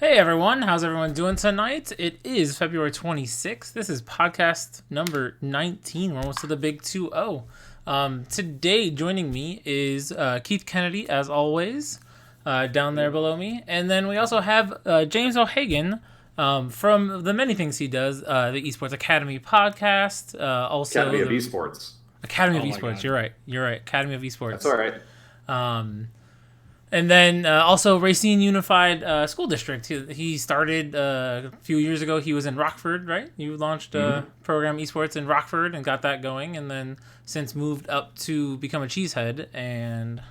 Hey everyone, how's everyone doing tonight? It is February 26th. This is podcast number 19. We're almost to the big 2-0. Today, joining me is Keith Kennedy, as always, down there below me. And then we also have James O'Hagan from the many things he does, the Esports Academy podcast. Also, Academy of the Esports. Academy of Oh my Esports. god. You're right. Academy of That's Esports. all right. And then also Racine Unified School District. He started a few years ago. He was in Rockford, right? You launched a program esports in Rockford and got that going, and then since moved up to become a cheesehead, and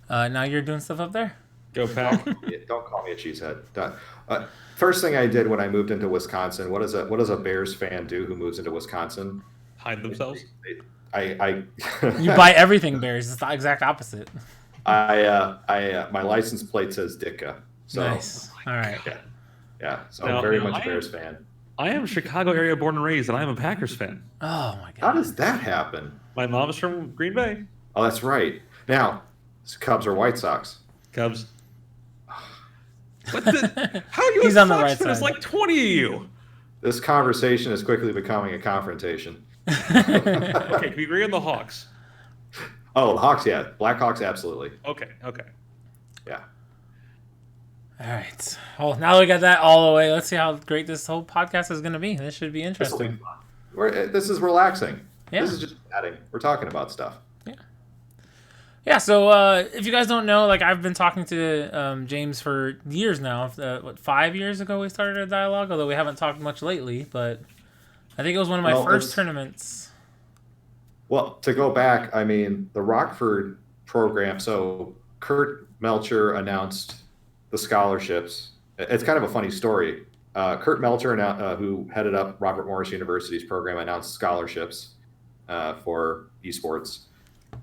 now you're doing stuff up there. Go Pack. Don't call me a cheesehead. First thing I did when I moved into Wisconsin, what does a Bears fan do who moves into Wisconsin? Hide themselves. I You buy everything Bears. It's the exact opposite. my license plate says Ditka. So Nice. All right. yeah. So Now- I'm very now much a I- Bears fan. I am Chicago area born and raised, and I am a Packers fan. Oh my How god. does that happen? My mom is from Green Bay. Oh, that's right. Now, Cubs or White Sox? Cubs. What the? How are you? He's a on the Sox right fan? There's side. like 20 of you. This conversation is quickly becoming a confrontation. Okay, can we agree on the Hawks? Oh, the Hawks, yeah. Blackhawks, absolutely. Okay. Yeah. All right. Well, now that we got that all the way, let's see how great this whole podcast is going to be. This should be This will be interesting. fun. This is relaxing. Yeah. This is just chatting. We're talking about stuff. Yeah, so if you guys don't know, like I've been talking to James for years now. 5 years ago we started a dialogue, although we haven't talked much lately. But I think it was one of my Well, first it's- tournaments. Well, to go back, I mean, the Rockford program. So Kurt Melcher announced the scholarships. It's kind of a funny story. Kurt Melcher, who headed up Robert Morris University's program, announced scholarships for esports.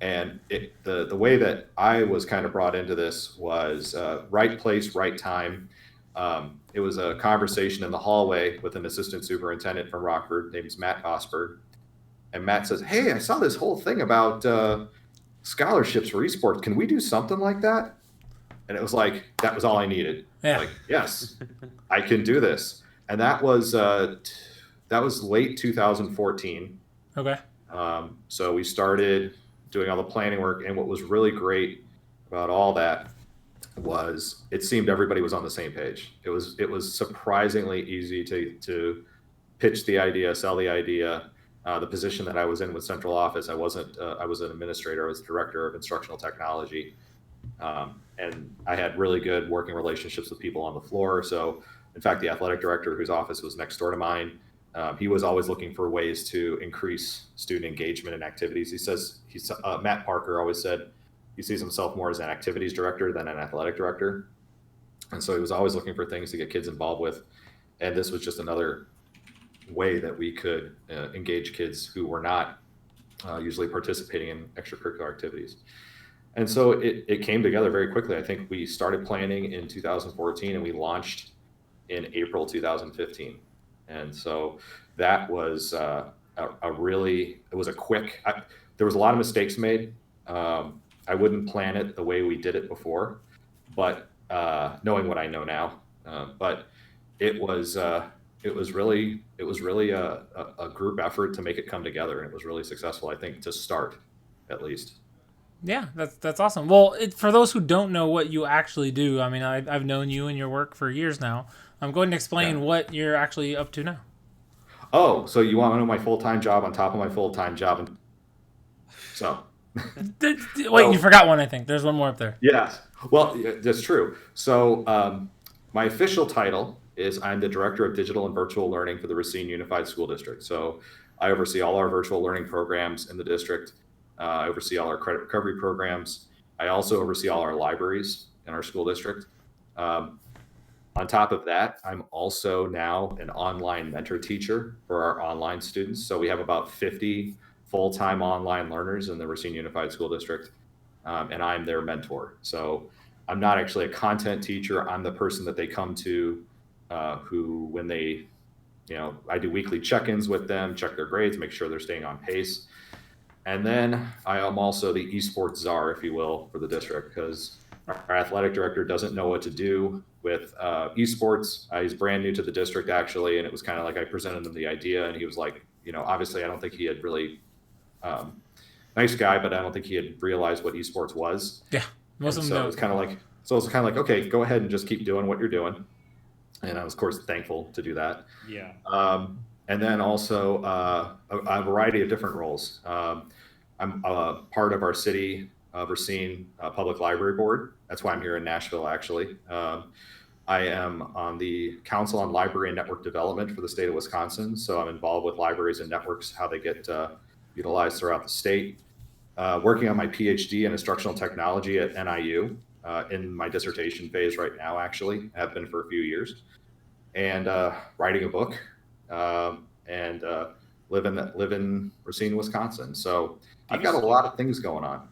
And the way that I was kind of brought into this was right place, right time. It was a conversation in the hallway with an assistant superintendent from Rockford named Matt Osberg. And Matt says, "Hey, I saw this whole thing about scholarships for esports. Can we do something like that?" And it was like, that was all I needed. Yeah. Like, yes, I can do this. And that was late 2014. Okay. So we started doing all the planning work, and what was really great about all that was it seemed everybody was on the same page. It was surprisingly easy to pitch the idea, sell the idea. The position that I was in with central office, I was an administrator. I was director of instructional technology, and I had really good working relationships with people on the floor. So, in fact, the athletic director, whose office was next door to mine, he was always looking for ways to increase student engagement and activities. Matt Parker always said he sees himself more as an activities director than an athletic director. And so he was always looking for things to get kids involved with. And this was just another way that we could engage kids who were not usually participating in extracurricular activities. And so it came together very quickly. I think we started planning in 2014 and we launched in April 2015. And so that was there was a lot of mistakes made. I wouldn't plan it the way we did it before, but knowing what I know now, but it was really a group effort to make it come together, and it was really successful, I think, to start at least. Yeah, that's awesome. Well, for those who don't know what you actually do, I mean, I've known you and your work for years now. I'm going to explain what you're actually up to now. Oh, so you want to know my full-time job on top of my full-time job? So. Wait, you forgot one, I think. There's one more up there. Yes. Well, that's true. So my official title is I'm the Director of Digital and Virtual Learning for the Racine Unified School District. So I oversee all our virtual learning programs in the district. I oversee all our credit recovery programs. I also oversee all our libraries in our school district. On top of that, I'm also now an online mentor teacher for our online students. So we have about 50 full-time online learners in the Racine Unified School District, and I'm their mentor. So I'm not actually a content teacher. I'm the person that they come to who, when I do weekly check-ins with them, check their grades, make sure they're staying on pace. And then I am also the esports czar, if you will, for the district, because our athletic director doesn't know what to do with esports. He's brand new to the district, actually, and it was kind of like I presented him the idea, and he was like, obviously, I don't think he had really nice guy, but I don't think he had realized what esports was. Yeah, most and of them so it's kind of like, okay, go ahead and just keep doing what you're doing. And I was, of course, thankful to do that. Yeah. And then also a variety of different roles. I'm part of our city Racine Public Library Board. That's why I'm here in Nashville, actually. I am on the Council on Library and Network Development for the state of Wisconsin. So I'm involved with libraries and networks, how they get utilized throughout the state. Working on my PhD in instructional technology at NIU in my dissertation phase right now, actually. I have been for a few years. And writing a book and live in Racine, Wisconsin. So I've got a lot of things going on.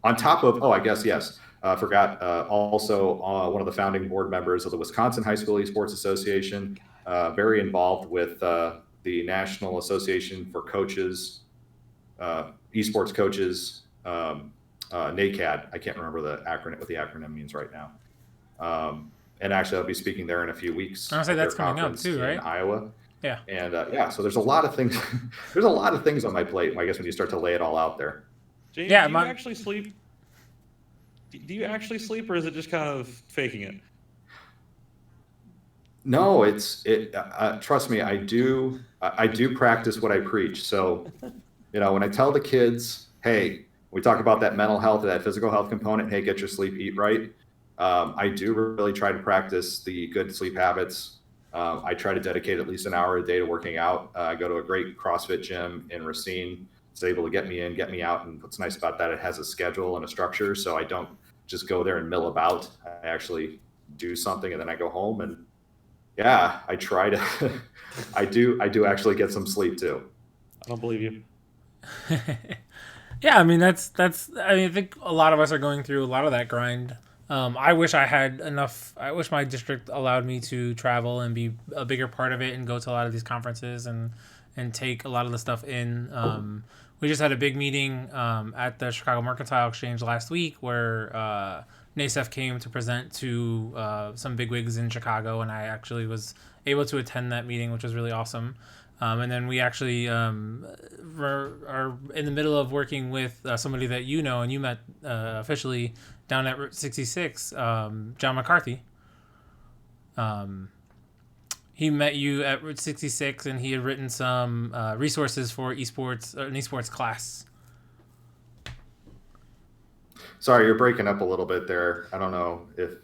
On top of, I guess, yes, forgot also one of the founding board members of the Wisconsin High School Esports Association, very involved with the National Association for Coaches, Esports Coaches, NACAD. I can't remember what the acronym means right now. And actually, I'll be speaking there in a few weeks. I'll say that's coming up too, right? In Iowa. Yeah. And so there's a lot of things. There's a lot of things on my plate, I guess, when you start to lay it all out there. James, do you actually sleep? Do you actually sleep, or is it just kind of faking it? No, trust me, I do practice what I preach. So, when I tell the kids, hey, we talk about that mental health, that physical health component, hey, get your sleep, eat right. I do really try to practice the good sleep habits. I try to dedicate at least an hour a day to working out. I go to a great CrossFit gym in Racine. It's able to get me in, get me out. And what's nice about that, it has a schedule and a structure. So I don't just go there and mill about. I actually do something and then I go home. And yeah, I try to, I do actually get some sleep too. I don't believe you. Yeah, I mean, I think a lot of us are going through a lot of that grind. I wish I had enough. I wish my district allowed me to travel and be a bigger part of it and go to a lot of these conferences and take a lot of the stuff in. We just had a big meeting at the Chicago Mercantile Exchange last week where NASEF came to present to some bigwigs in Chicago, and I actually was able to attend that meeting, which was really awesome. And then we actually are in the middle of working with somebody that you know and you met officially down at Route 66, John McCarthy. He met you at Route 66, and he had written some resources for esports, an esports class. Sorry, you're breaking up a little bit there. I don't know if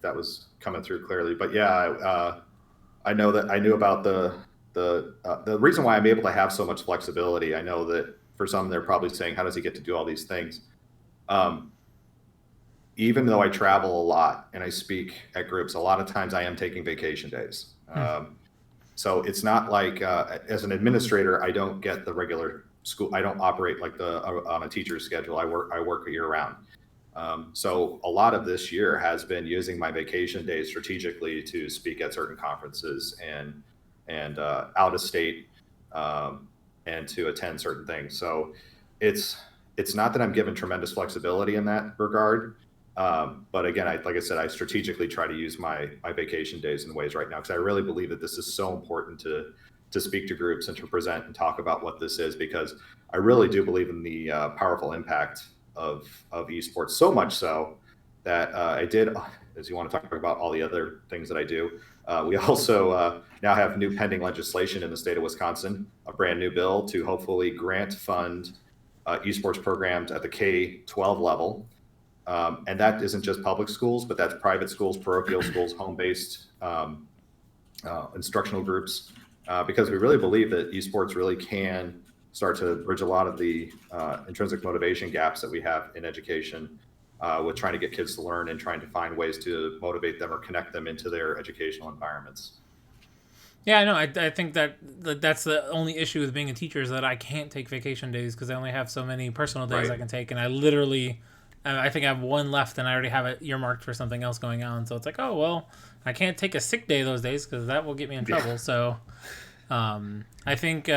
that was coming through clearly, but yeah, I know that I knew about the reason why I'm able to have so much flexibility. I know that for some, they're probably saying, how does he get to do all these things? Even though I travel a lot and I speak at groups, a lot of times I am taking vacation days. So it's not like as an administrator, I don't get the regular school. I don't operate like on a teacher's schedule. I work year round. So a lot of this year has been using my vacation days strategically to speak at certain conferences and out of state and to attend certain things. So it's not that I'm given tremendous flexibility in that regard. But again, like I said, I strategically try to use my vacation days in ways right now, because I really believe that this is so important to speak to groups and to present and talk about what this is, because I really do believe in the powerful impact of esports, so much so that I did, as you want to talk about all the other things that I do, we also now have new pending legislation in the state of Wisconsin, a brand new bill to hopefully grant fund esports programs at the K-12 level. And that isn't just public schools, but that's private schools, parochial schools, home-based instructional groups, because we really believe that esports really can start to bridge a lot of the intrinsic motivation gaps that we have in education with trying to get kids to learn and trying to find ways to motivate them or connect them into their educational environments. Yeah, I know. I think that's the only issue with being a teacher, is that I can't take vacation days because I only have so many personal days I can take, and I think I have one left, and I already have it earmarked for something else going on. So it's like, oh, well, I can't take a sick day those days because that will get me in trouble. So I think,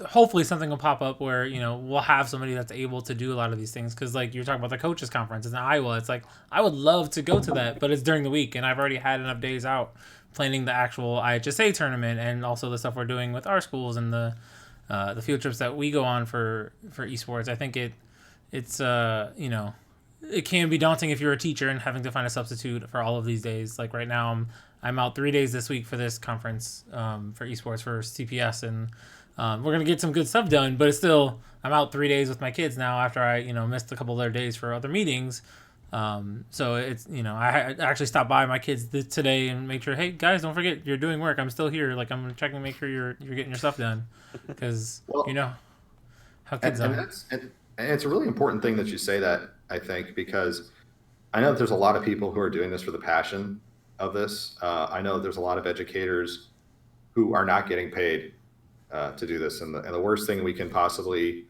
hopefully something will pop up where we'll have somebody that's able to do a lot of these things, because like you're talking about the coaches conference in Iowa, it's like I would love to go to that, but it's during the week and I've already had enough days out planning the actual IHSA tournament and also the stuff we're doing with our schools and the field trips that we go on for esports. I think it's it can be daunting if you're a teacher and having to find a substitute for all of these days. Like right now I'm out 3 days this week for this conference for esports for CPS, and we're gonna get some good stuff done. But it's still, I'm out 3 days with my kids now after I missed a couple of their days for other meetings. So it's I actually stopped by my kids today and make sure, hey guys, don't forget you're doing work. I'm still here. Like I'm checking to make sure you're getting your stuff done, because how kids are. And it's a really important thing that you say that, I think, because I know that there's a lot of people who are doing this for the passion of this. I know there's a lot of educators who are not getting paid to do this, and the worst thing we can possibly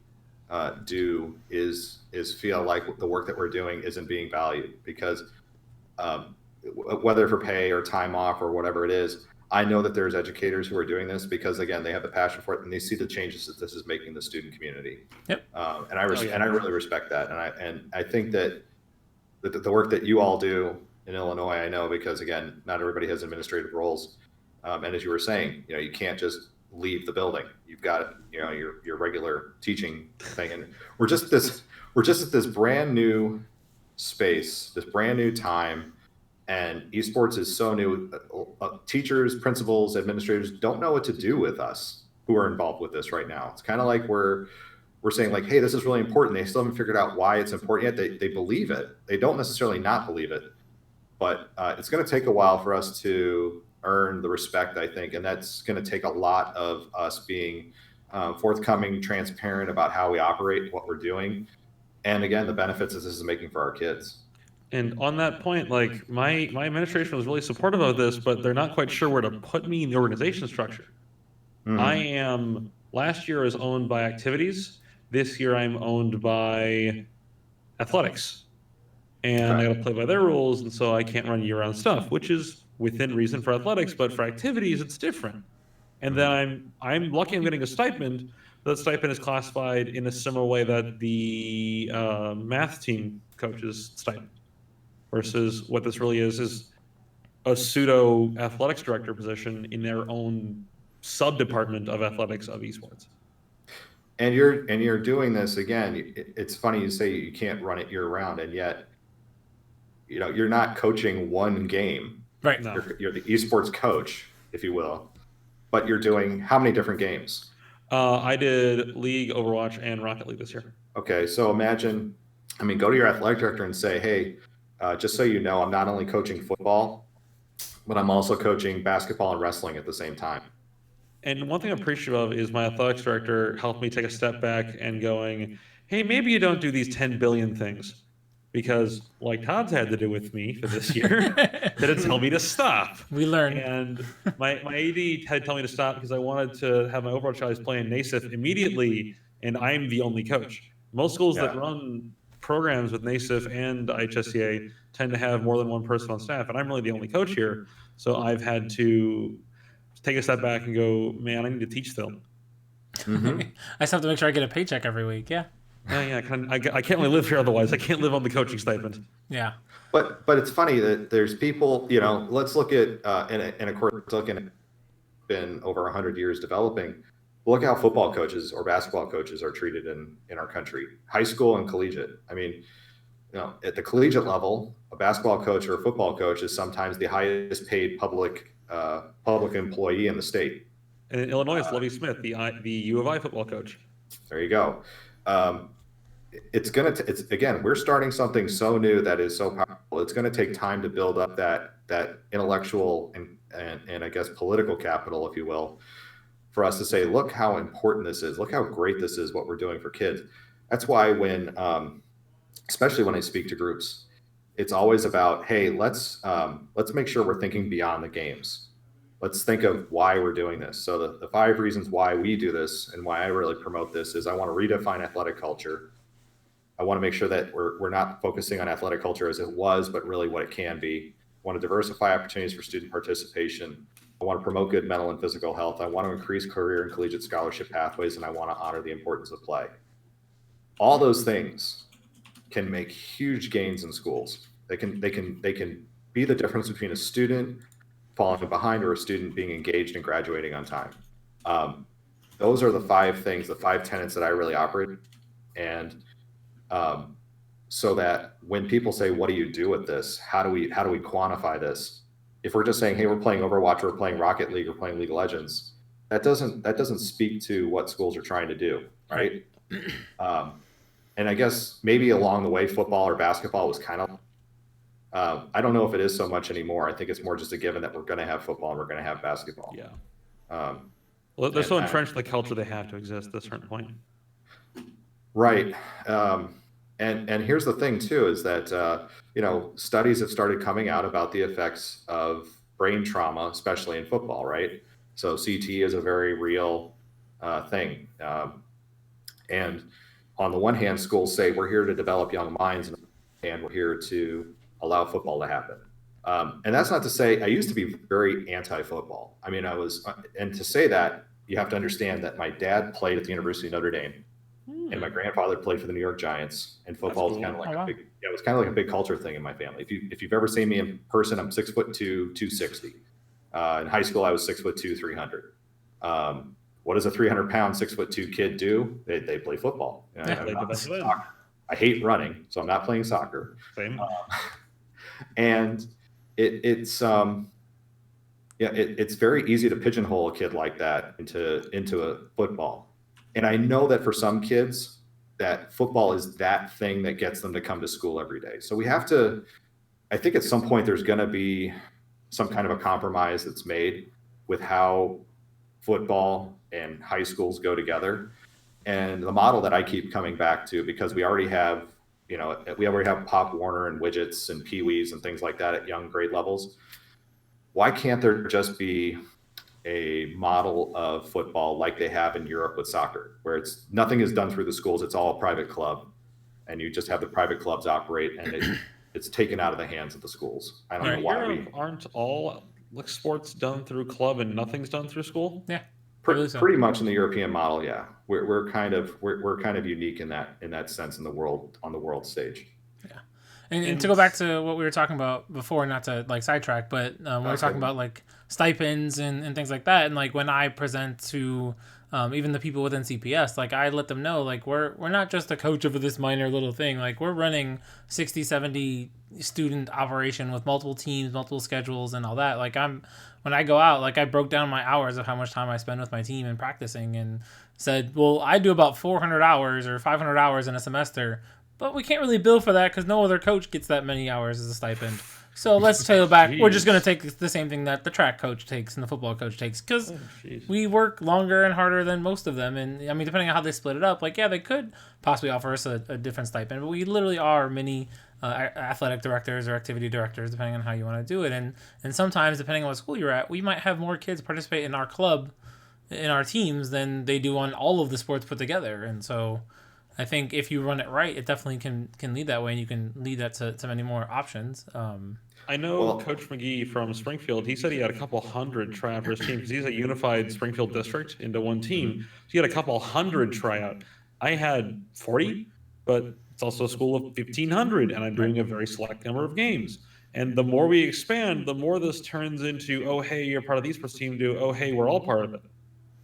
do is feel like the work that we're doing isn't being valued, because whether for pay or time off or whatever it is, I know that there's educators who are doing this because, again, they have the passion for it and they see the changes that this is making the student community. Yep. And I really respect that, and I think that the work that you all do in Illinois, I know, because again, not everybody has administrative roles, and as you were saying, you can't just leave the building. You've got your regular teaching thing, and we're just at this brand new space, this brand new time, and esports is so new. Teachers, principals, administrators don't know what to do with us who are involved with this right now. It's kind of like we're saying like, hey, this is really important. They still haven't figured out why it's important yet. They believe it. They don't necessarily not believe it, but it's going to take a while for us to earn the respect, I think, and that's going to take a lot of us being forthcoming, transparent about how we operate, what we're doing, and again, the benefits that this is making for our kids. And on that point, like my administration was really supportive of this, but they're not quite sure where to put me in the organization structure. Mm-hmm. Last year I was owned by activities. This year I'm owned by athletics. And I got to play by their rules, and so I can't run year-round stuff, which is within reason for athletics, but for activities it's different. And then I'm lucky I'm getting a stipend. That stipend is classified in a similar way that the math team coach's stipend. Versus what this really is a pseudo athletics director position in their own sub department of athletics of esports. And you're doing this again. It's funny you say you can't run it year round, and yet you're not coaching one game. Right. No. You're the esports coach, if you will, but you're doing how many different games? I did League, Overwatch, and Rocket League this year. Okay, so imagine, go to your athletic director and say, hey, just so you know, I'm not only coaching football, but I'm also coaching basketball and wrestling at the same time. And one thing I'm appreciative of is my athletics director helped me take a step back and going, hey, maybe you don't do these 10 billion things. Because like Todd's had to do with me for this year, didn't tell me to stop. We learned. And my AD had told me to stop because I wanted to have my Overwatch guys playing NASIF immediately, and I'm the only coach. Most schools that run programs with NASIF and IHSEA tend to have more than one person on staff, and I'm really the only coach here. So I've had to take a step back and go, man, I need to teach still. Mm-hmm. I just have to make sure I get a paycheck every week. Yeah. I can't really live here otherwise. I can't live on the coaching stipend. Yeah. But it's funny that there's people, let's look at, and of course, looking at been over 100 years developing. Look how football coaches or basketball coaches are treated in our country, high school and collegiate. At the collegiate level, a basketball coach or a football coach is sometimes the highest paid public employee in the state. And in Illinois, it's Lovie Smith, the U of I football coach. There you go. It's again, we're starting something so new that is so powerful. It's going to take time to build up that intellectual and I guess political capital, if you will, for us to say, look how important this is. Look how great this is, what we're doing for kids. That's why when, especially when I speak to groups, it's always about, hey, let's make sure we're thinking beyond the games. Let's think of why we're doing this. So the 5 reasons why we do this and why I really promote this is I want to redefine athletic culture. I want to make sure that we're not focusing on athletic culture as it was, but really what it can be. I want to diversify opportunities for student participation. I want to promote good mental and physical health. I want to increase career and collegiate scholarship pathways, and I want to honor the importance of play. All those things can make huge gains in schools. They can be the difference between a student falling behind or a student being engaged and graduating on time. Those are the 5 things, the 5 tenets that I really operate. And so that when people say, what do you do with this? How do we quantify this? If we're just saying, hey, we're playing Overwatch, we're playing Rocket League, or playing League of Legends, that doesn't speak to what schools are trying to do, right? And I guess maybe along the way, football or basketball was kind of, I don't know if it is so much anymore. I think it's more just a given that we're going to have football and we're going to have basketball. Yeah. Well, they're so entrenched in the culture, they have to exist at a certain point. Right. And here's the thing too, is that, studies have started coming out about the effects of brain trauma, especially in football, right? So CT is a very real thing. And on the one hand, schools say we're here to develop young minds and we're here to allow football to happen. And that's not to say I used to be very anti-football. I mean, and to say that, you have to understand that my dad played at the University of Notre Dame. And my grandfather played for the New York Giants, and football was kind of like it was kind of like a big culture thing in my family. If you've ever seen me in person, I'm 6'2", 260. In high school, I was 6'2", 300. What does a 300-pound, 6'2" kid do? They play football. I hate running, so I'm not playing soccer. Same. And it's very easy to pigeonhole a kid like that into a football. And I know that for some kids, that football is that thing that gets them to come to school every day. So we have to, I think at some point there's going to be some kind of a compromise that's made with how football and high schools go together. And the model that I keep coming back to, because we already have Pop Warner and widgets and Pee-wees and things like that at young grade levels. Why can't there just be a model of football like they have in Europe with soccer, where nothing is done through the schools, it's all a private club, and you just have the private clubs operate, and it's taken out of the hands of the schools. I don't know why aren't all sports done through club and nothing's done through school? Yeah, pretty much in the European model. Yeah, we're kind of unique in that sense on the world stage. Yeah. And to go back to what we were talking about before, not to sidetrack, but we were talking about stipends and things like that. And when I present to even the people within CPS, I let them know, we're not just a coach of this minor little thing. We're running 60, 70 student operation with multiple teams, multiple schedules and all that. When I go out, I broke down my hours of how much time I spend with my team and practicing, and said, well, I do about 400 hours or 500 hours in a semester, but we can't really bill for that because no other coach gets that many hours as a stipend. So let's tail back. We're just going to take the same thing that the track coach takes and the football coach takes, because we work longer and harder than most of them. And I mean, depending on how they split it up, they could possibly offer us a different stipend, but we literally are mini athletic directors or activity directors, depending on how you want to do it. And sometimes, depending on what school you're at, we might have more kids participate in our club, in our teams, than they do on all of the sports put together. And so I think if you run it right, it definitely can lead that way, and you can lead that to many more options. I know Coach McGee from Springfield, he said he had a couple hundred try out for his team, because he's a unified Springfield district into one team. So he had a couple hundred try out. I had 40, but it's also a school of 1,500, and I'm doing a very select number of games. And the more we expand, the more this turns into, oh, hey, you're part of the esports team, oh, hey, we're all part of it.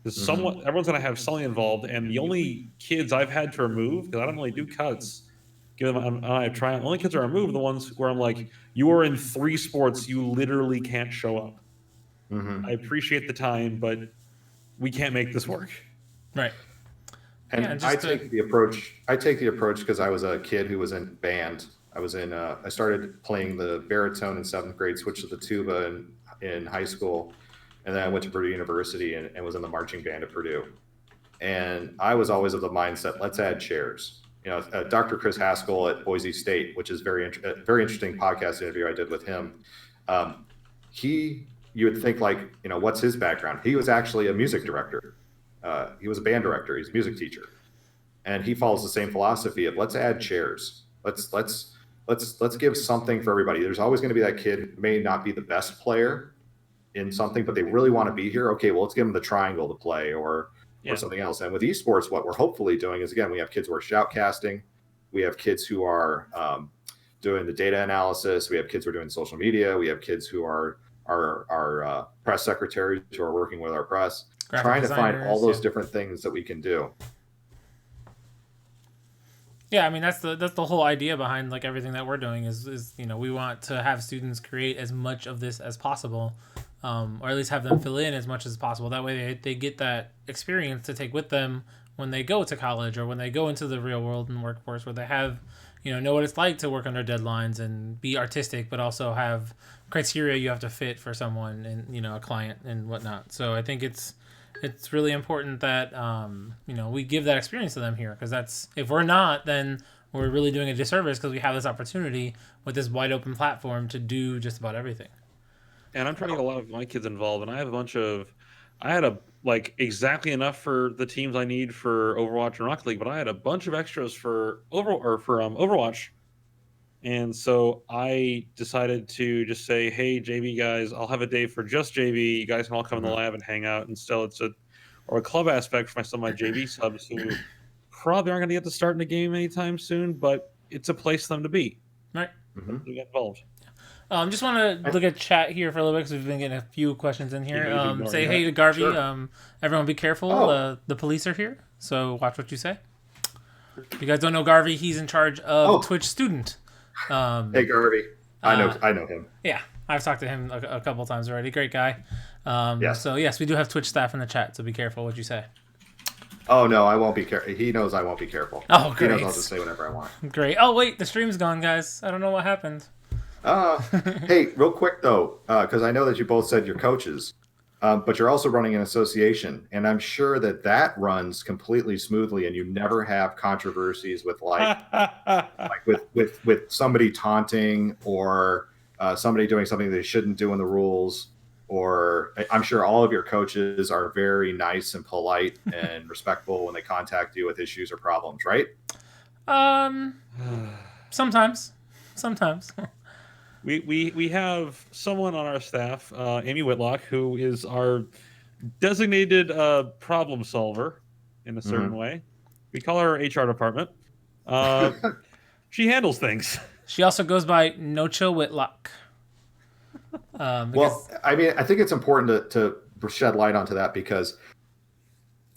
Because everyone's going to have something involved, and the only kids I've had to remove, because I don't really do cuts, give them I try. The only kids I remove are the ones where I'm like, you are in 3 sports, you literally can't show up. I appreciate the time, but we can't make this work. Right. And I take the approach because I was a kid who was in band. I started playing the baritone in 7th grade, switched to the tuba in high school. And then I went to Purdue University and was in the marching band at Purdue. And I was always of the mindset, let's add chairs. Dr. Chris Haskell at Boise State, which is very interesting podcast interview I did with him. You would think what's his background? He was actually a music director. He was a band director. He's a music teacher. And he follows the same philosophy of let's add chairs. Let's give something for everybody. There's always going to be that kid who may not be the best player, in something, but they really want to be here. Okay, well, let's give them the triangle to play or something else. And with esports, what we're hopefully doing is, again, we have kids who are shoutcasting. We have kids who are doing the data analysis. We have kids who are doing social media. We have kids who are our press secretaries who are working with our press, trying to find all those different things that we can do. Yeah, I mean that's the whole idea behind like everything that we're doing is we want to have students create as much of this as possible, or at least have them fill in as much as possible. That way they get that experience to take with them when they go to college or when they go into the real world and workforce, where they have know what it's like to work under deadlines and be artistic, but also have criteria you have to fit for someone and a client and whatnot. So I think it's really important that we give that experience to them here, because that's, if we're not, then we're really doing a disservice, because we have this opportunity with this wide open platform to do just about everything. And I'm trying to get a lot of my kids involved, and I have I had exactly enough for the teams I need for Overwatch and Rocket League, but I had a bunch of extras for Overwatch. And so I decided to just say, hey, JV guys, I'll have a day for just JV. You guys can all come in the lab and hang out. And still, it's a club aspect for some of my JV subs who probably aren't going to get to start in the game anytime soon, but it's a place for them to be. Right. To get involved. Just want to look at chat here for a little bit, because we've been getting a few questions in here. Say hey to Garvey. Sure. Everyone be careful. The police are here, so watch what you say. If you guys don't know Garvey, he's in charge of Twitch Student. Hey Garvey, I know him. Yeah, I've talked to him a couple times already. Great guy. Yes. So yes, we do have Twitch staff in the chat, so be careful what you say. Oh no, I won't be careful. He knows I won't be careful. Oh great. He knows I'll just say whatever I want. Great. Oh wait, the stream's gone, guys. I don't know what happened. Hey, real quick though, because I know that you both said you're coaches, but you're also running an association, and I'm sure that runs completely smoothly, and you never have controversies with with somebody taunting or somebody doing something they shouldn't do in the rules. Or I'm sure all of your coaches are very nice and polite and respectful when they contact you with issues or problems, right? Sometimes. We have someone on our staff, Amy Whitlock, who is our designated problem solver in a certain way. We call her HR department. She handles things. She also goes by No Chill Whitlock. Well, I mean, I think it's important to shed light onto that, because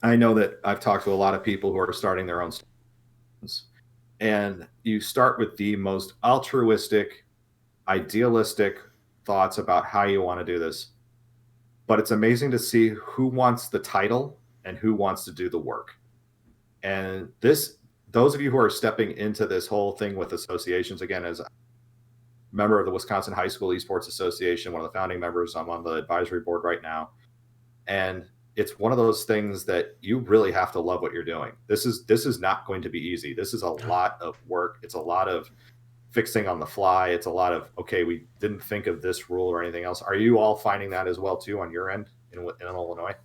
I know that I've talked to a lot of people who are starting their own students, and you start with the most altruistic, idealistic thoughts about how you want to do this. But it's amazing to see who wants the title and who wants to do the work. And those of you who are stepping into this whole thing with associations, again, as a member of the Wisconsin High School Esports Association, one of the founding members, I'm on the advisory board right now. And it's one of those things that you really have to love what you're doing. This is not going to be easy. This is a lot of work. It's a lot of fixing on the fly. It's a lot of, okay, we didn't think of this rule or anything else. Are you all finding that as well too on your end in Illinois?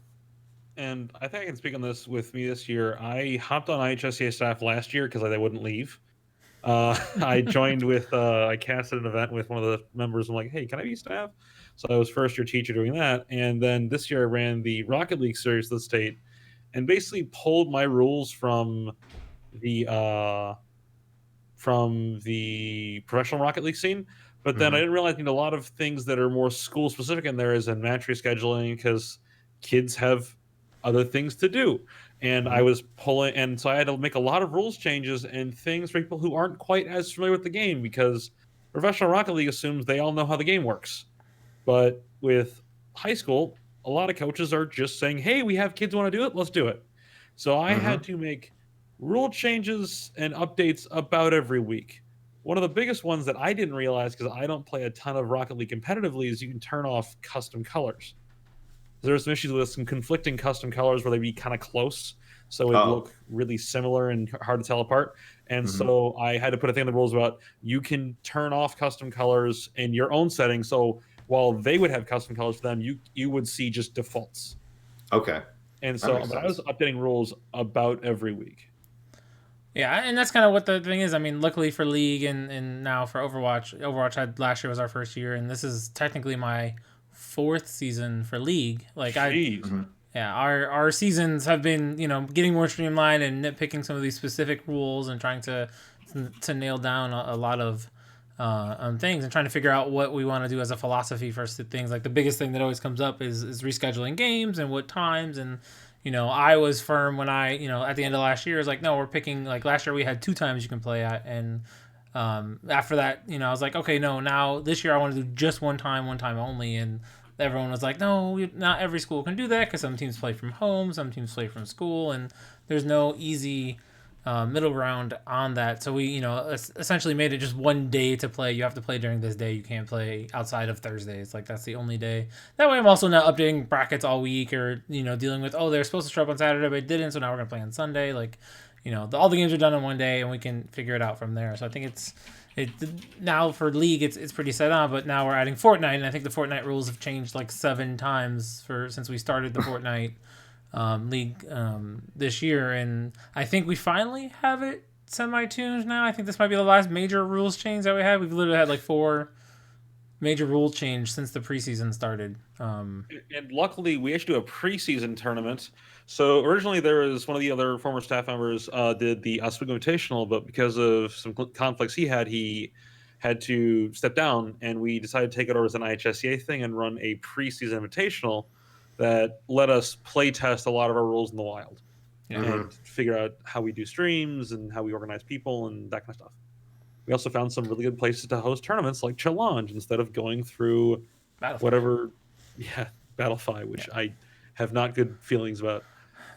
And I think I can speak on this with me this year. I hopped on IHSEA staff last year because they wouldn't leave. I joined with, I casted an event with one of the members. I'm like, hey, can I be staff? So I was first year teacher doing that. And then this year I ran the Rocket League series of the state and basically pulled my rules from the professional Rocket League scene. But then I didn't realize a lot of things that are more school specific in there is in match rescheduling, because kids have other things to do. And I was pulling, and so I had to make a lot of rules changes and things for people who aren't quite as familiar with the game, because professional Rocket League assumes they all know how the game works. But with high school, a lot of coaches are just saying, hey, we have kids who want to do it, let's do it. So I had to make rule changes and updates about every week. One of the biggest ones that I didn't realize, because I don't play a ton of Rocket League competitively, is you can turn off custom colors. There's some issues with some conflicting custom colors where they be kind of close, so it look really similar and hard to tell apart. And so I had to put a thing in the rules about you can turn off custom colors in your own settings. So while they would have custom colors for them, you would see just defaults. Okay. And so I was updating rules about every week. Yeah, and that's kind of what the thing is. I mean, luckily for League and now for Overwatch, last year was our first year, and this is technically my 4th season for League. Like Jeez. yeah, our seasons have been, getting more streamlined and nitpicking some of these specific rules and trying to nail down a lot of things and trying to figure out what we want to do as a philosophy for things. Like the biggest thing that always comes up is rescheduling games and what times. And I was firm when I at the end of last year, is like, no, we're picking, like last year we had 2 times you can play at, and after that, I was like, okay, no, now this year I want to do just one time only. And everyone was like, no, not every school can do that because some teams play from home, some teams play from school, and there's no easy middle ground on that. So we, essentially made it just one day to play. You have to play during this day. You can't play outside of Thursdays. Like, that's the only day. That way I'm also not updating brackets all week or, dealing with, they're supposed to show up on Saturday, but it didn't, so now we're going to play on Sunday. Like, all the games are done in one day, and we can figure it out from there. So I think now for League, it's pretty set on, but now we're adding Fortnite, and I think the Fortnite rules have changed like 7 times since we started the Fortnite League this year, and I think we finally have it semi-tuned now. I think this might be the last major rules change that we had. We've literally had like 4 major rule change since the preseason started. And luckily, we actually do a preseason tournament. So originally, there was one of the other former staff members did the Oswego Invitational, but because of some conflicts he had to step down, and we decided to take it over as an IHSEA thing and run a preseason invitational that let us play test a lot of our rules in the wild and figure out how we do streams and how we organize people and that kind of stuff. We also found some really good places to host tournaments like Challenge instead of going through Battlefy, which I have not good feelings about.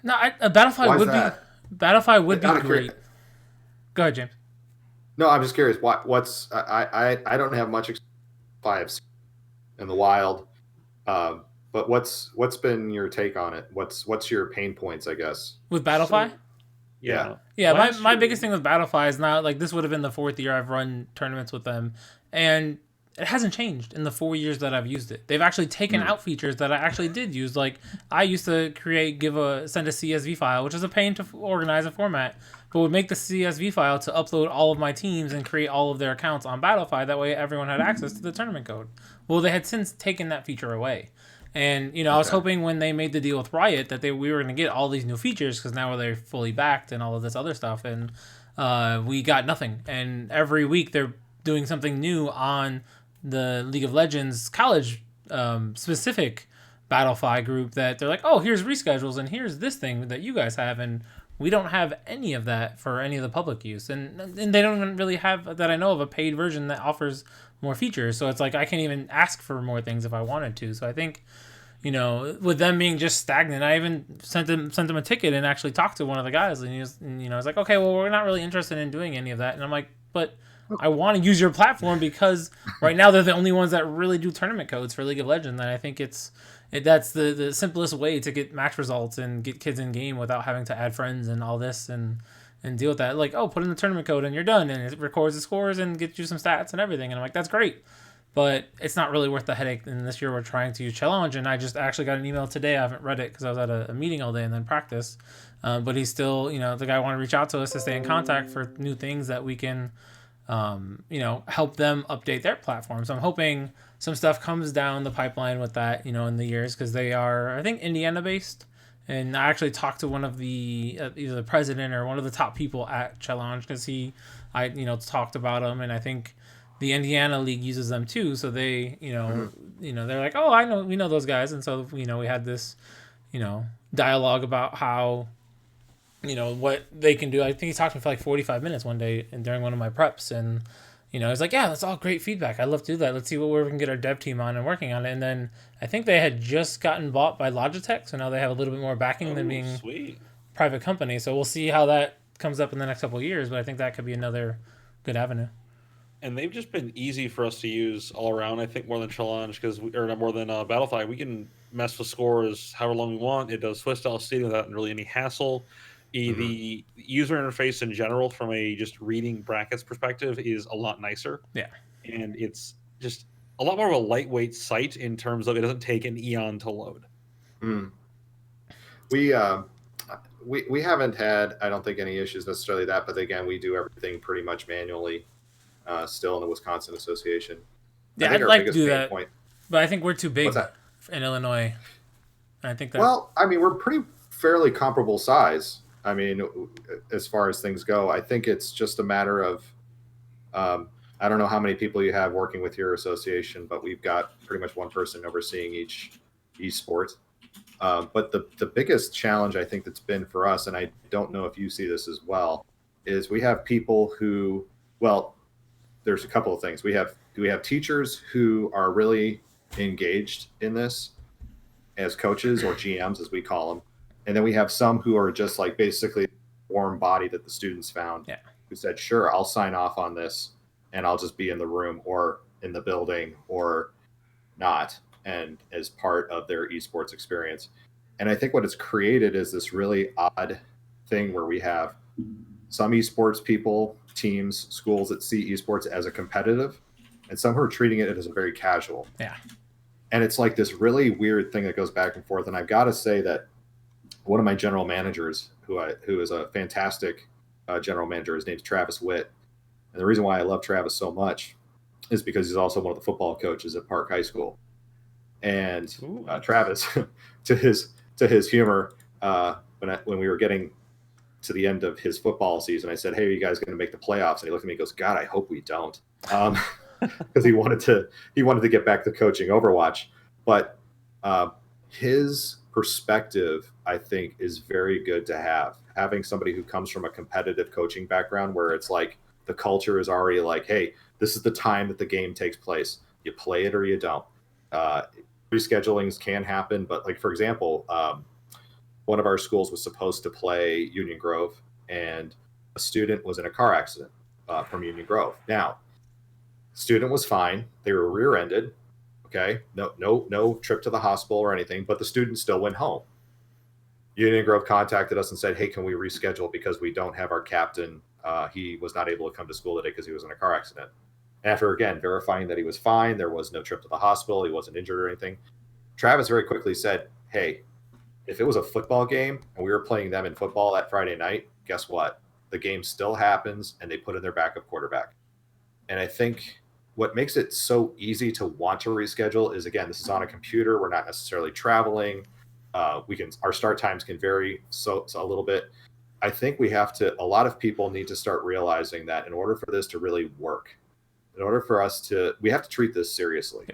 No, Battlefy would be great. Go ahead, James. No, I'm just curious. What's I don't have much experience in the wild, but what's been your take on it? What's your pain points, I guess, with Battlefy? Yeah. My biggest thing with Battlefy is not like this would have been the 4th year I've run tournaments with them, and it hasn't changed in the 4 years that I've used it. They've actually taken out features that I actually did use. Like, I used to send a CSV file, which is a pain to organize and format, but would make the CSV file to upload all of my teams and create all of their accounts on Battlefy. That way everyone had access to the tournament code. Well, they had since taken that feature away. And, I was hoping when they made the deal with Riot that we were going to get all these new features, because now they're fully backed and all of this other stuff. And we got nothing. And every week they're doing something new on the League of Legends college specific Battlefy group that they're like, oh, here's reschedules and here's this thing that you guys have. And we don't have any of that for any of the public use. And they don't even really have, that I know of, a paid version that offers more features. So it's like I can't even ask for more things if I wanted to. So I think, with them being just stagnant, I even sent them a ticket and actually talked to one of the guys, and I was like, okay, well, we're not really interested in doing any of that. And I'm like, but I want to use your platform because right now they're the only ones that really do tournament codes for League of Legends. And I think that's the simplest way to get match results and get kids in game without having to add friends and all this and deal with that. Like, put in the tournament code and you're done, and it records the scores and gets you some stats and everything. And I'm like, that's great, but it's not really worth the headache. And this year we're trying to use Challenge, and I just actually got an email today. I haven't read it because I was at a meeting all day and then practice. But he's still, the guy wanted to reach out to us to stay in contact for new things that we can, help them update their platform. So I'm hoping some stuff comes down the pipeline with that, in the years, because they are, I think, Indiana based. And I actually talked to one of either the president or one of the top people at Challenge, because I talked about them, and I think the Indiana League uses them too. So they, they're like, oh, we know those guys. And so, we had this, dialogue about how, what they can do. I think he talked to me for like 45 minutes one day and during one of my preps. And, he's like, yeah, that's all great feedback. I'd love to do that. Let's see where we can get our dev team on and working on it. And then I think they had just gotten bought by Logitech. So now they have a little bit more backing than being a private company. So we'll see how that comes up in the next couple of years. But I think that could be another good avenue. And they've just been easy for us to use all around, I think, more than Challenge, or more than Battlefy. We can mess with scores however long we want. It does Swiss-style seeding without really any hassle. The user interface in general, from a just reading brackets perspective, is a lot nicer. Yeah. And it's just a lot more of a lightweight site in terms of it doesn't take an eon to load. We haven't had, I don't think, any issues necessarily that, but again, we do everything pretty much manually. Still in the Wisconsin Association. Yeah, I'd like to do that But I think we're too big What's that? in Illinois. I think that. Well, I mean, we're pretty fairly comparable size. I mean, as far as things go, I think it's just a matter of I don't know how many people you have working with your association, but we've got pretty much one person overseeing each esport. But the biggest challenge I think that's been for us, and I don't know if you see this as well, is we have people who, well, there's a couple of things. We have teachers who are really engaged in this as coaches or GMs, as we call them. And then we have some who are just like basically warm body that the students found who said, sure, I'll sign off on this and I'll just be in the room or in the building or not. And as part of their esports experience. And I think what it's created is this really odd thing where we have some esports people, teams, schools that see esports as a competitive, and some who are treating it as a very casual. Yeah. And it's like this really weird thing that goes back and forth. And I've got to say that one of my general managers, who is a fantastic general manager, his name's Travis Witt. And the reason why I love Travis so much is because he's also one of the football coaches at Park High School. And Travis, to his humor, when we were getting to the end of his football season, I said, "Hey, are you guys going to make the playoffs?" And he looked at me and goes, "God, I hope we don't," because he wanted to get back to coaching Overwatch. But his perspective, I think, is very good to have. Having somebody who comes from a competitive coaching background, where it's like the culture is already like, "Hey, this is the time that the game takes place. You play it or you don't." Reschedulings can happen, but like, for example, one of our schools was supposed to play Union Grove, and a student was in a car accident from Union Grove. Now, student was fine; they were rear-ended. Okay, no trip to the hospital or anything, but the student still went home. Union Grove contacted us and said, "Hey, can we reschedule because we don't have our captain? He was not able to come to school today because he was in a car accident." After, again, verifying that he was fine, there was no trip to the hospital, he wasn't injured or anything, Travis very quickly said, "Hey, if it was a football game and we were playing them in football that Friday night, guess what? The game still happens, and they put in their backup quarterback." And I think what makes it so easy to want to reschedule is, again, this is on a computer. We're not necessarily traveling. Our start times can vary so a little bit. I think a lot of people need to start realizing that in order for this to really work, in order for us we have to treat this seriously.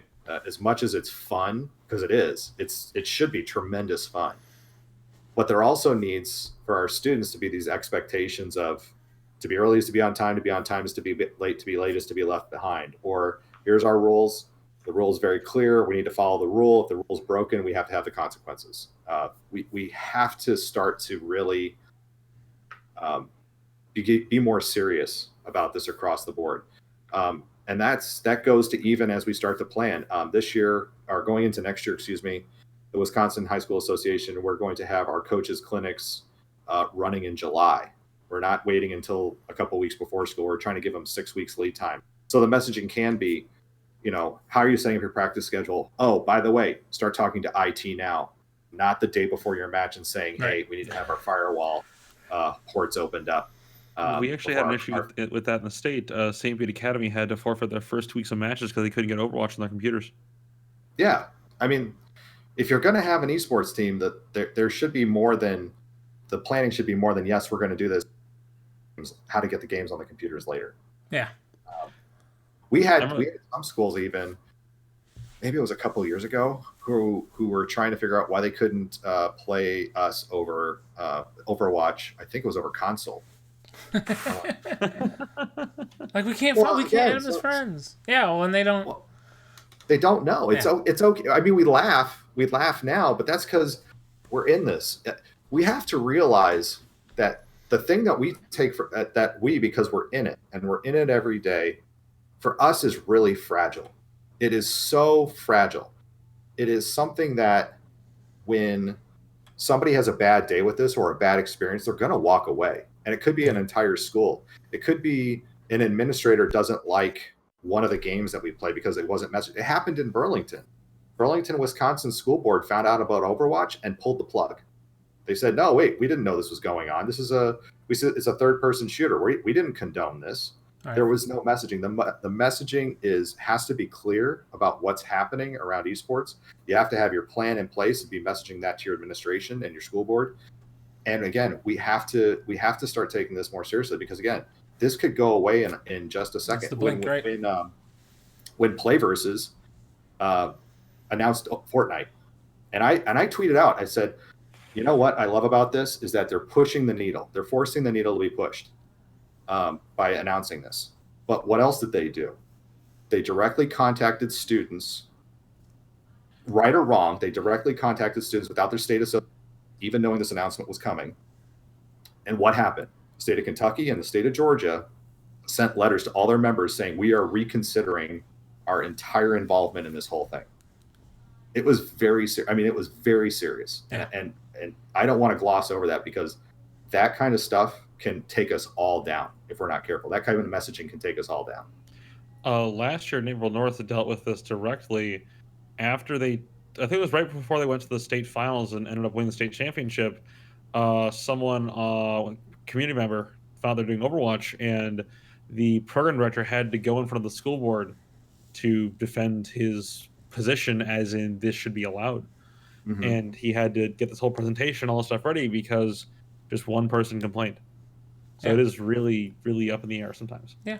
As much as it's fun, because it should be tremendous fun. But there also needs for our students to be these expectations of, to be early is to be on time is to be late is to be left behind. Or here's our rules. The rule is very clear. We need to follow the rule. If the rule is broken, we have to have the consequences. We have to start to really be more serious about this across the board. And that goes to even as we start to plan this year, or going into next year, the Wisconsin High School Association, we're going to have our coaches clinics running in July. We're not waiting until a couple weeks before school. We're trying to give them 6 weeks lead time. So the messaging can be, how are you setting up your practice schedule? Oh, by the way, start talking to IT now, not the day before your match and saying, "Hey, we need to have our firewall ports opened up." We actually had an issue with that in the state. St. Pete Academy had to forfeit their first 2 weeks of matches because they couldn't get Overwatch on their computers. Yeah. I mean, if you're going to have an esports team, there should be more than, the planning should be more than, yes, we're going to do this, how to get the games on the computers later. Yeah. We had some schools, even maybe it was a couple of years ago, who were trying to figure out why they couldn't play us over Overwatch. I think it was over console. Like we can't add them as friends. Yeah, well, and they don't. Well, they don't know. It's okay. I mean, we laugh now, but that's because we're in this. We have to realize that the thing that we take because we're in it and we're in it every day, for us is really fragile. It is so fragile. It is something that when somebody has a bad day with this or a bad experience, they're going to walk away. And it could be an entire school. It could be an administrator doesn't like one of the games that we play because it wasn't messaged. It happened in Burlington. Burlington, Wisconsin school board found out about Overwatch and pulled the plug. They said, "No, wait, we didn't know this was going on. It's a third person shooter. We didn't condone this." Right. There was no messaging. The messaging has to be clear about what's happening around esports. You have to have your plan in place and be messaging that to your administration and your school board. And again, we have to start taking this more seriously, because again, this could go away in just a second. That's the blink, right? When Playversus announced Fortnite, and I tweeted out, I said, you know what I love about this is that they're pushing the needle. They're forcing the needle to be pushed by announcing this. But what else did they do? They directly contacted students, right or wrong. They directly contacted students without their state association, even knowing this announcement was coming. And what happened? The state of Kentucky and the state of Georgia sent letters to all their members saying, we are reconsidering our entire involvement in this whole thing. It was very serious. I mean, it was very serious. Yeah. And I don't want to gloss over that, because that kind of stuff can take us all down if we're not careful. That kind of messaging can take us all down. Last year, Naperville North dealt with this directly after I think it was right before they went to the state finals and ended up winning the state championship. Someone, community member, found they're doing Overwatch, and the program director had to go in front of the school board to defend his position, as in this should be allowed. Mm-hmm. And he had to get this whole presentation, all this stuff ready, because just one person complained. So it is really, really up in the air sometimes. Yeah.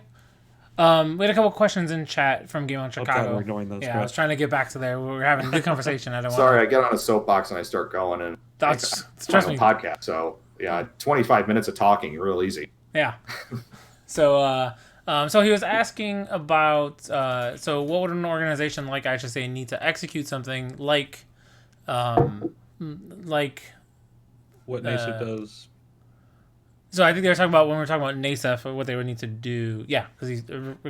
We had a couple questions in chat from Game on Chicago. We're ignoring those. Yeah, I was trying to get back to there. We were having a good conversation. I don't Sorry, I get on a soapbox and I start going, and That's trust me. Podcast. So yeah, 25 minutes of talking, real easy. Yeah. So he was asking about so what would an organization like IHSEA need to execute something like What NASEF does. So I think they were talking about, when we were talking about NASEF, what they would need to do. Yeah, because he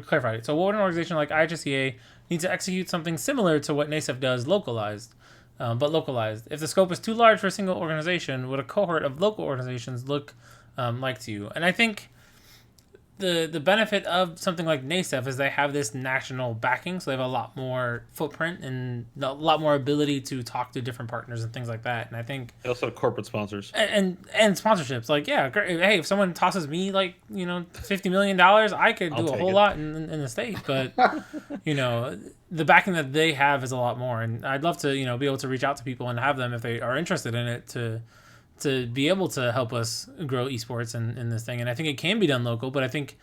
clarified it. So what would an organization like IHSEA need to execute something similar to what NASEF does, localized, but localized? If the scope is too large for a single organization, would a cohort of local organizations look like to you? And I think the benefit of something like NASEF is they have this national backing, so they have a lot more footprint and a lot more ability to talk to different partners and things like that. And I think They also have corporate sponsors. and sponsorships, like, yeah, great. Hey, if someone tosses me like, $50 million, I could do a whole lot in the state. But the backing that they have is a lot more, and I'd love to be able to reach out to people and have them, if they are interested in it, to be able to help us grow esports in this thing. And I think it can be done local, but I think,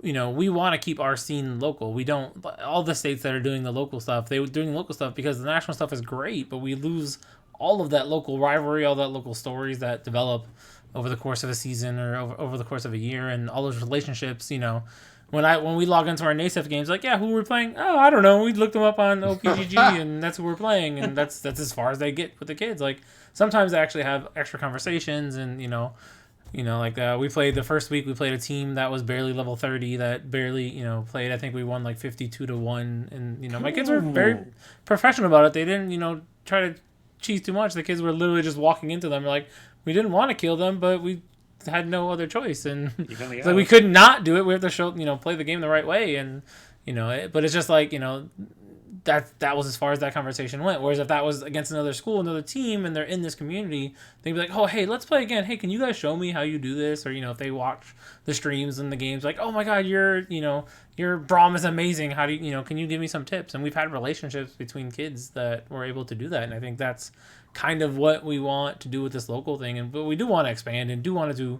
we want to keep our scene local. We don't, all the states that are doing the local stuff, they were doing local stuff because the national stuff is great, but we lose all of that local rivalry, all that local stories that develop over the course of a season or over the course of a year, and all those relationships, when we log into our NASEF games, like, yeah, who we're playing? Oh, I don't know. We looked them up on OPGG and that's who we're playing, and that's as far as they get with the kids. Like, sometimes they actually have extra conversations, and we played the first week. We played a team that was barely level 30 that barely played. I think we won like 52-1, and my kids were very professional about it. They didn't try to cheese too much. The kids were literally just walking into them like, we didn't want to kill them, but we had no other choice, and so we could not do it. We have to show play the game the right way, and but it's just like that was as far as that conversation went. Whereas if that was against another school, another team, and they're in this community, they'd be like, oh, hey, let's play again. Hey, can you guys show me how you do this? Or if they watch the streams and the games, like, oh my god, your Braum is amazing. How do you can you give me some tips? And we've had relationships between kids that were able to do that, and I think that's kind of what we want to do with this local thing. But we do want to expand and do want to do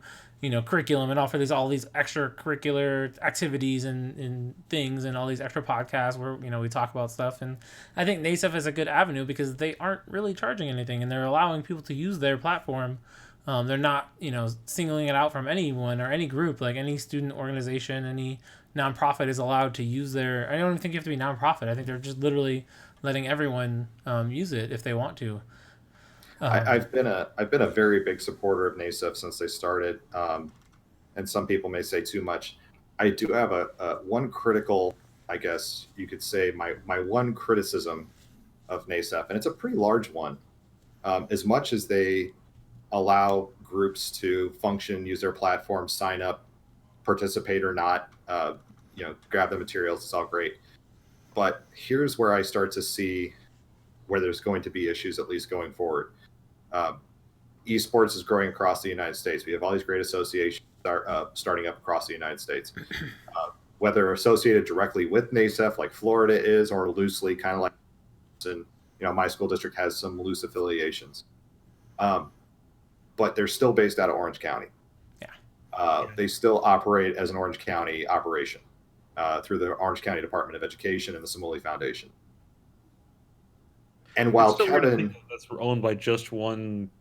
curriculum and offer all these extracurricular activities and things, and all these extra podcasts where we talk about stuff. And I think NASEF is a good avenue because they aren't really charging anything, and they're allowing people to use their platform. They're not singling it out from anyone or any group. Like, any student organization, any nonprofit is allowed to use their. I don't even think you have to be nonprofit. I think they're just literally letting everyone use it if they want to. I've been a very big supporter of NASEF since they started, and some people may say too much. I do have a one critical, I guess you could say, my one criticism of NASEF, and it's a pretty large one. As much as they allow groups to function, use their platform, sign up, participate or not, grab the materials, it's all great. But here's where I start to see where there's going to be issues, at least going forward. Esports is growing across the United States. We have all these great associations starting up across the United States. whether associated directly with NASEF like Florida is, or loosely, kind of like, and my school district has some loose affiliations, but they're still based out of Orange County. They still operate as an Orange County operation through the Orange County Department of Education and the Simuli Foundation. And while Kevin, that's owned by just one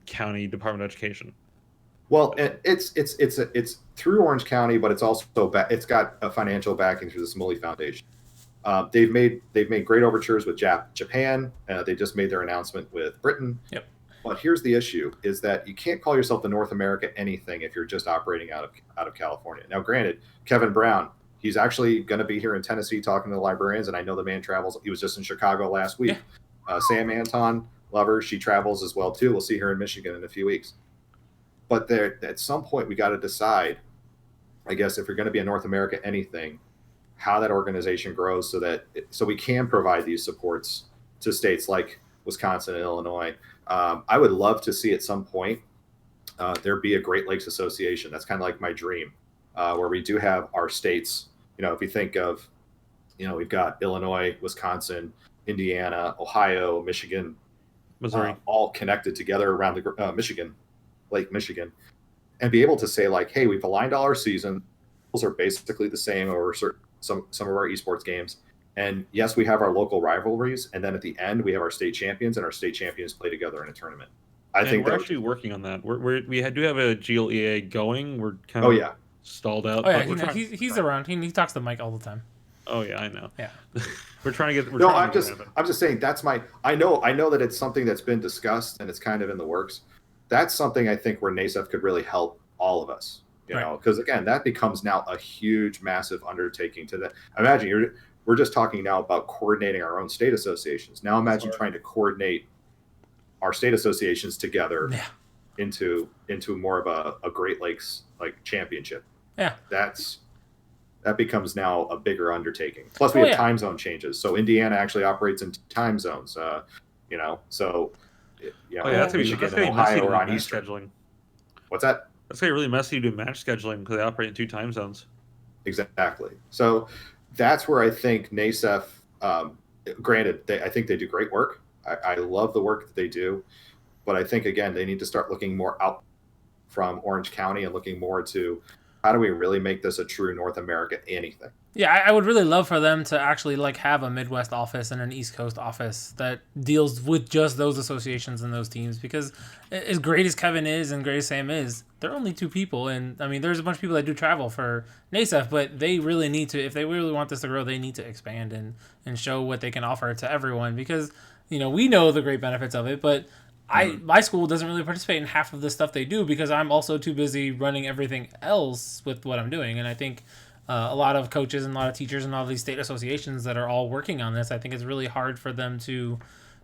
county Department of Education. Well, it's through Orange County, but it's also it's got a financial backing through the Simuli Foundation. They've made great overtures with Japan. They just made their announcement with Britain. Yep. But here's the issue: is that you can't call yourself the North America anything if you're just operating out of California. Now, granted, Kevin Brown, he's actually going to be here in Tennessee talking to the librarians, and I know the man travels. He was just in Chicago last week. Yeah. Sam Anton, love her. She travels as well too. We'll see her in Michigan in a few weeks. But there, at some point, we got to decide, I guess, if you're going to be a North America anything, how that organization grows so we can provide these supports to states like Wisconsin and Illinois. I would love to see at some point there be a Great Lakes Association. That's kind of like my dream, where we do have our states. If you think of, we've got Illinois, Wisconsin, Indiana, Ohio, Michigan, Missouri, all connected together around the Lake Michigan, and be able to say like, hey, we've aligned all our seasons. Those are basically the same over some of our esports games. And yes, we have our local rivalries, and then at the end we have our state champions, and our state champions play together in a tournament. I think we're actually working on that. We do have a GLEA going. We're kind of stalled out. Oh yeah, he's around. He talks to Mike all the time. Oh yeah, I know. Yeah, we're trying to get. I'm just saying that's my. I know that it's something that's been discussed and it's kind of in the works. That's something I think where NASEF could really help all of us. Because again, that becomes now a huge, massive undertaking to that. Imagine we're just talking now about coordinating our own state associations. Now imagine trying to coordinate our state associations together into more of a Great Lakes like championship. Yeah. That becomes now a bigger undertaking. Plus we have time zone changes. So Indiana actually operates in time zones. So that's Michigan and Ohio are on Eastern. Scheduling. What's that? That's going to be really messy to do match scheduling because they operate in 2 time zones. Exactly. So that's where I think NASEF, granted, I think they do great work. I love the work that they do. But I think, again, they need to start looking more out from Orange County and looking more to how do we really make this a true North America anything? Yeah, I would really love for them to actually have a Midwest office and an East Coast office that deals with just those associations and those teams. Because as great as Kevin is and great as Sam is, they're only 2 people. And I mean, there's a bunch of people that do travel for NASEF, but they really need to, if they really want this to grow, they need to expand and show what they can offer to everyone. Because, we know the great benefits of it, but my school doesn't really participate in half of the stuff they do because I'm also too busy running everything else with what I'm doing. And I think a lot of coaches and a lot of teachers and all these state associations that are all working on this, I think it's really hard for them to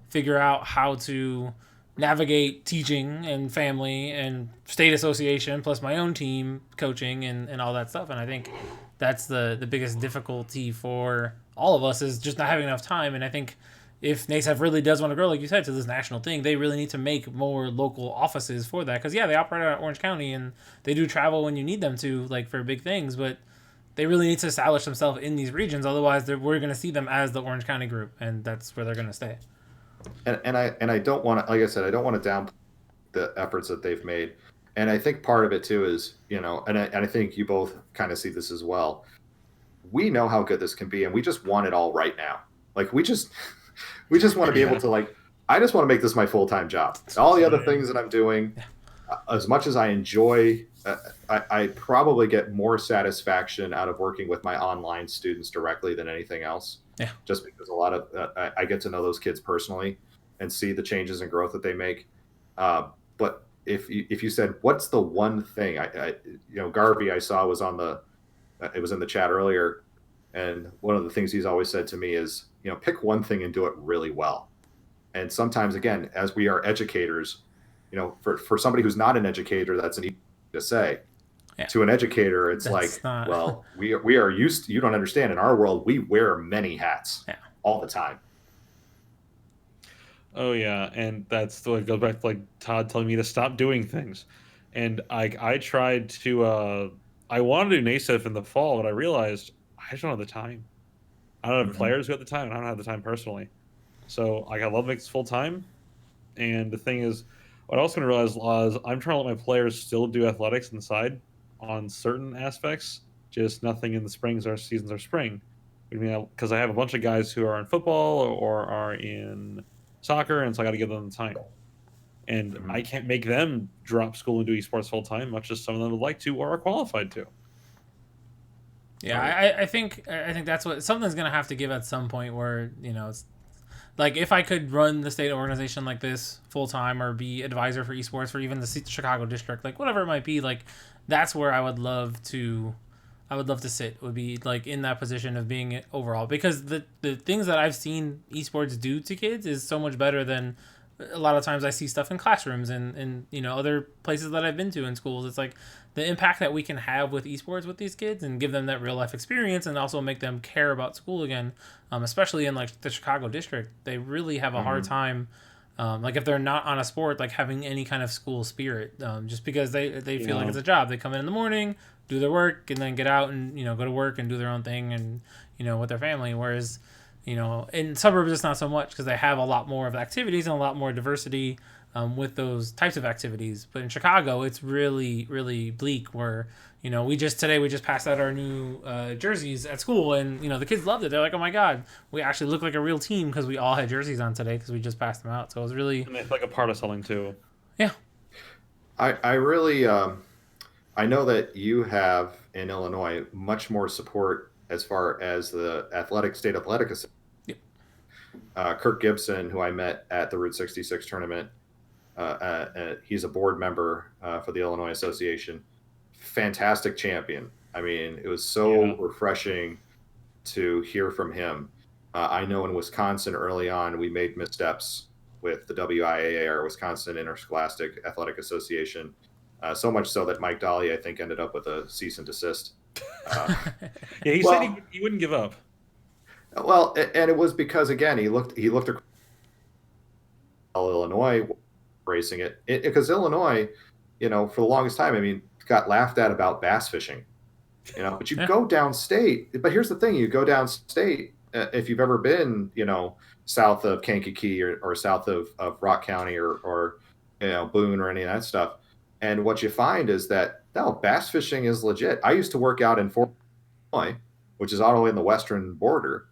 figure out how to navigate teaching and family and state association plus my own team coaching and all that stuff. And I think that's the biggest difficulty for all of us is just not having enough time. And I think if NASEF really does want to grow, like you said, to this national thing, they really need to make more local offices for that. Because, they operate out of Orange County, and they do travel when you need them to, for big things. But they really need to establish themselves in these regions. Otherwise, we're going to see them as the Orange County group, and that's where they're going to stay. And I don't want to, like I said, I don't want to downplay the efforts that they've made. And I think part of it, too, is, and I think you both kind of see this as well. We know how good this can be, and we just want it all right now. We just want to be able to I just want to make this my full-time job. All the other things that I'm doing, as much as I enjoy, I probably get more satisfaction out of working with my online students directly than anything else. Yeah. Just because a lot of I get to know those kids personally and see the changes and growth that they make. But if you said what's the one thing Garvey I saw was it was in the chat earlier, and one of the things he's always said to me is pick one thing and do it really well. And sometimes, again, as we are educators, for somebody who's not an educator, that's an easy to say. Yeah. To an educator, it's well, we are used to, you don't understand. In our world, we wear many hats all the time. Oh yeah, and that's it goes back to Todd telling me to stop doing things, and I tried to I wanted to do NASIF in the fall, but I realized I just don't have the time. I don't have Mhm. players who have the time, and I don't have the time personally. So like, I love to make this full time. And the thing is, what I was going to realize was I'm trying to let my players still do athletics inside on certain aspects, just nothing in the springs or seasons or spring. I mean, because I have a bunch of guys who are in football or are in soccer, and so I got to give them the time. And I Mhm. can't make them drop school and do esports full time, much as some of them would like to or are qualified to. Yeah, Right. I think that's what something's gonna have to give at some point where it's like if I could run the state organization like this full time or be advisor for esports for even the Chicago district, like whatever it might be, like that's where I would love to sit would be like in that position of being it overall because the things that I've seen esports do to kids is so much better than a lot of times I see stuff in classrooms and other places that I've been to in schools. It's like the impact that we can have with esports with these kids and give them that real life experience and also make them care about school again, especially in like the Chicago district. They really have a hard Mhm. time. Like if they're not on a sport, like having any kind of school spirit, just because they feel like Yeah. it's a job. They come in the morning, do their work, and then get out and go to work and do their own thing and with their family. Whereas in suburbs it's not so much because they have a lot more of the activities and a lot more diversity with those types of activities. But in Chicago, it's really really bleak. Where we just passed out our new jerseys at school, and the kids loved it. They're like, "Oh my god, we actually look like a real team because we all had jerseys on today because we just passed them out." So it was really, And they feel like a part of something too. yeah, I really I know that you have in Illinois much more support as far as the state athletic. yeah, Kirk Gibson, who I met at the Route 66 tournament, he's a board member for the Illinois Association. Fantastic champion. I mean, it was so Yeah. refreshing to hear from him. I know in Wisconsin early on, we made missteps with the WIAA, or Wisconsin Interscholastic Athletic Association. So much so that Mike Dolly, I think, ended up with a cease and desist. Uh, Yeah, he said well, he wouldn't give up. and it was because again he looked across Illinois racing it because Illinois, for the longest time, I mean, got laughed at about bass fishing, but you yeah, go downstate. But here's the thing: you go downstate if you've ever been, south of Kankakee or south of Rock County or Boone or any of that stuff, and what you find is that no, bass fishing is legit. I used to work out in Fort Illinois, which is all the way in the western border.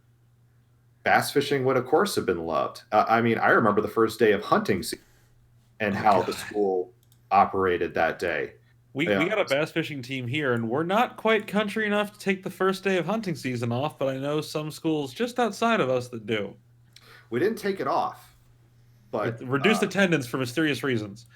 Bass fishing would, of course, have been loved. I mean, I remember the first day of hunting season and Oh how the God. school operated that day. We Yeah. got a bass fishing team here, and we're not quite country enough to take the first day of hunting season off, but I know some schools just outside of us that do. We didn't take it off, With but reduced attendance for mysterious reasons.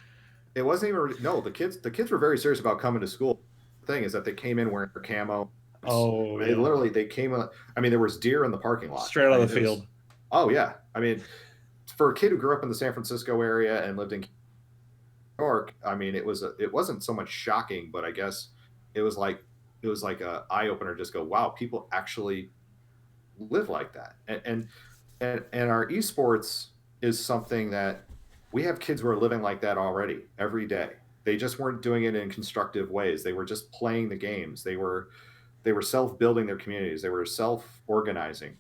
it wasn't even no. The kids were very serious about coming to school. The thing is that they came in wearing camo. Oh They yeah. literally they came. I mean, there was deer in the parking lot. Straight I out mean, of the it was. field. Oh yeah. I mean, for a kid who grew up in the San Francisco area and lived in New York, I mean, it wasn't so much shocking, but I guess it was like a eye opener. Just go, wow, people actually live like that, and our esports is something that we have kids who are living like that already every day. They just weren't doing it in constructive ways. They were just playing the games. They were self-building their communities. They were self-organizing.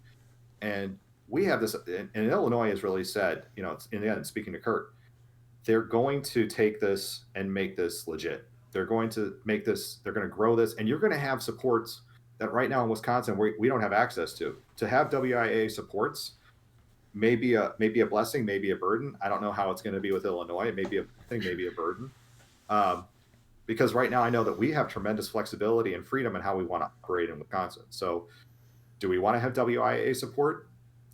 And we have this, and Illinois has really said, in the end, speaking to Kurt, they're going to take this and make this legit. They're going to make this, they're going to grow this, and you're going to have supports that right now in Wisconsin we don't have access to. To have WIA supports, maybe a blessing, maybe a burden. I don't know how it's going to be with Illinois. Maybe a thing, maybe a burden. Um, because right now I know that we have tremendous flexibility and freedom in how we want to operate in Wisconsin. So, do we want to have WIA support?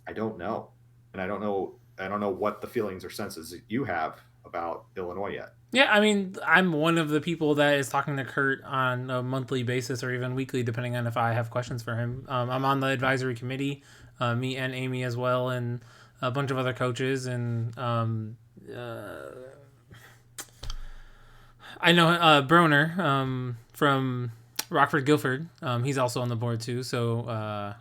I don't know, and I don't know. I don't know what the feelings or senses that you have about Illinois yet. yeah. I mean, I'm one of the people that is talking to Kurt on a monthly basis or even weekly, depending on if I have questions for him. I'm on the advisory committee, me and Amy as well, and a bunch of other coaches, and I know Broner from Rockford Guilford. He's also on the board too. So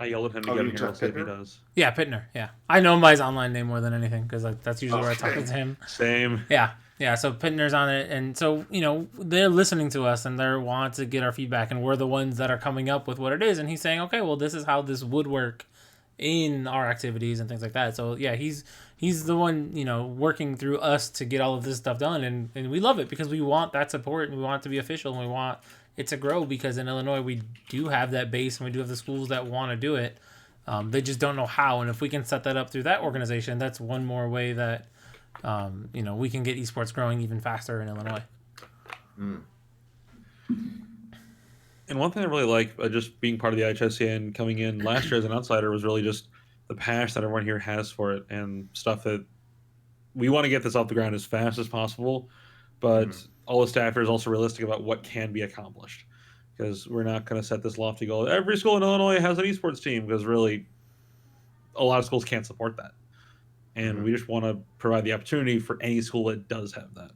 I yelled at him to Oh, get you him here. We'll checked see if he Pittner? does. yeah, Pittner. Yeah, I know him by his online name more than anything because that's usually where I talk Okay. to him. Same. Yeah. Yeah, so Pittner's on it, and so they're listening to us and they want to get our feedback, and we're the ones that are coming up with what it is. And he's saying, okay, well, this is how this would work in our activities and things like that. So yeah, he's the one working through us to get all of this stuff done, and we love it because we want that support and we want it to be official and we want it to grow because in Illinois we do have that base and we do have the schools that want to do it. They just don't know how, and if we can set that up through that organization, that's one more way that we can get esports growing even faster in Illinois. And one thing I really like, just being part of the IHSEA and coming in last year as an outsider, was really just the passion that everyone here has for it and stuff that we want to get this off the ground as fast as possible. But all the staff is also realistic about what can be accomplished, because we're not going to set this lofty goal. Every school in Illinois has an esports team, because really a lot of schools can't support that. And we just want to provide the opportunity for any school that does have that.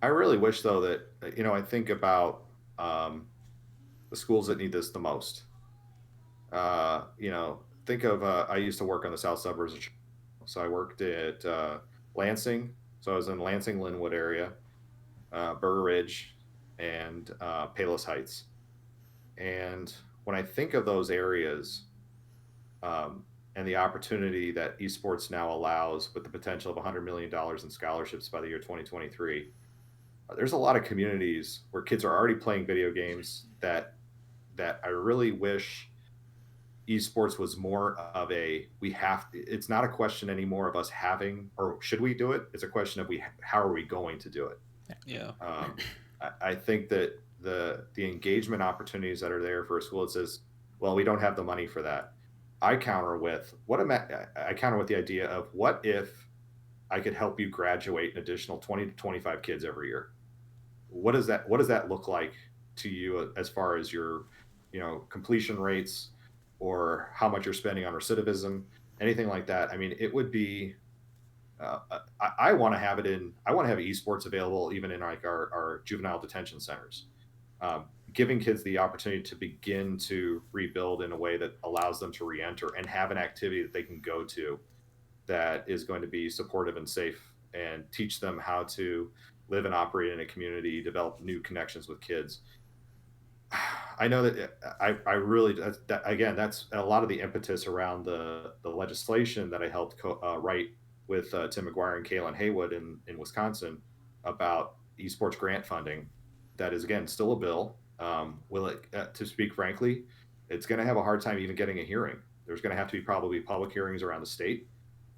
I really wish, though, that, I think about the schools that need this the most. Think of, I used to work on the south suburbs of Chicago. So I worked at Lansing. So I was in Lansing, Linwood area, Burr Ridge, and Palos Heights. And when I think of those areas, and the opportunity that esports now allows with the potential of $100 million in scholarships by the year 2023, there's a lot of communities where kids are already playing video games that I really wish esports was more of it's not a question anymore of us having or should we do it. It's a question of how are we going to do it. Yeah. I think that the engagement opportunities that are there for a school that says, well, we don't have the money for that. I counter with the idea of, what if I could help you graduate an additional 20 to 25 kids every year? What does that look like to you as far as your, completion rates or how much you're spending on recidivism, anything like that? I mean, it would be, I want to have esports available even in like our juvenile detention centers. Giving kids the opportunity to begin to rebuild in a way that allows them to re-enter and have an activity that they can go to that is going to be supportive and safe and teach them how to live and operate in a community, develop new connections with kids. I know that I really, that's a lot of the impetus around the legislation that I helped write with Tim McGuire and Kaylin Haywood in Wisconsin about esports grant funding. That is, again, still a bill. Will it, to speak frankly, it's going to have a hard time even getting a hearing. There's going to have to be probably public hearings around the state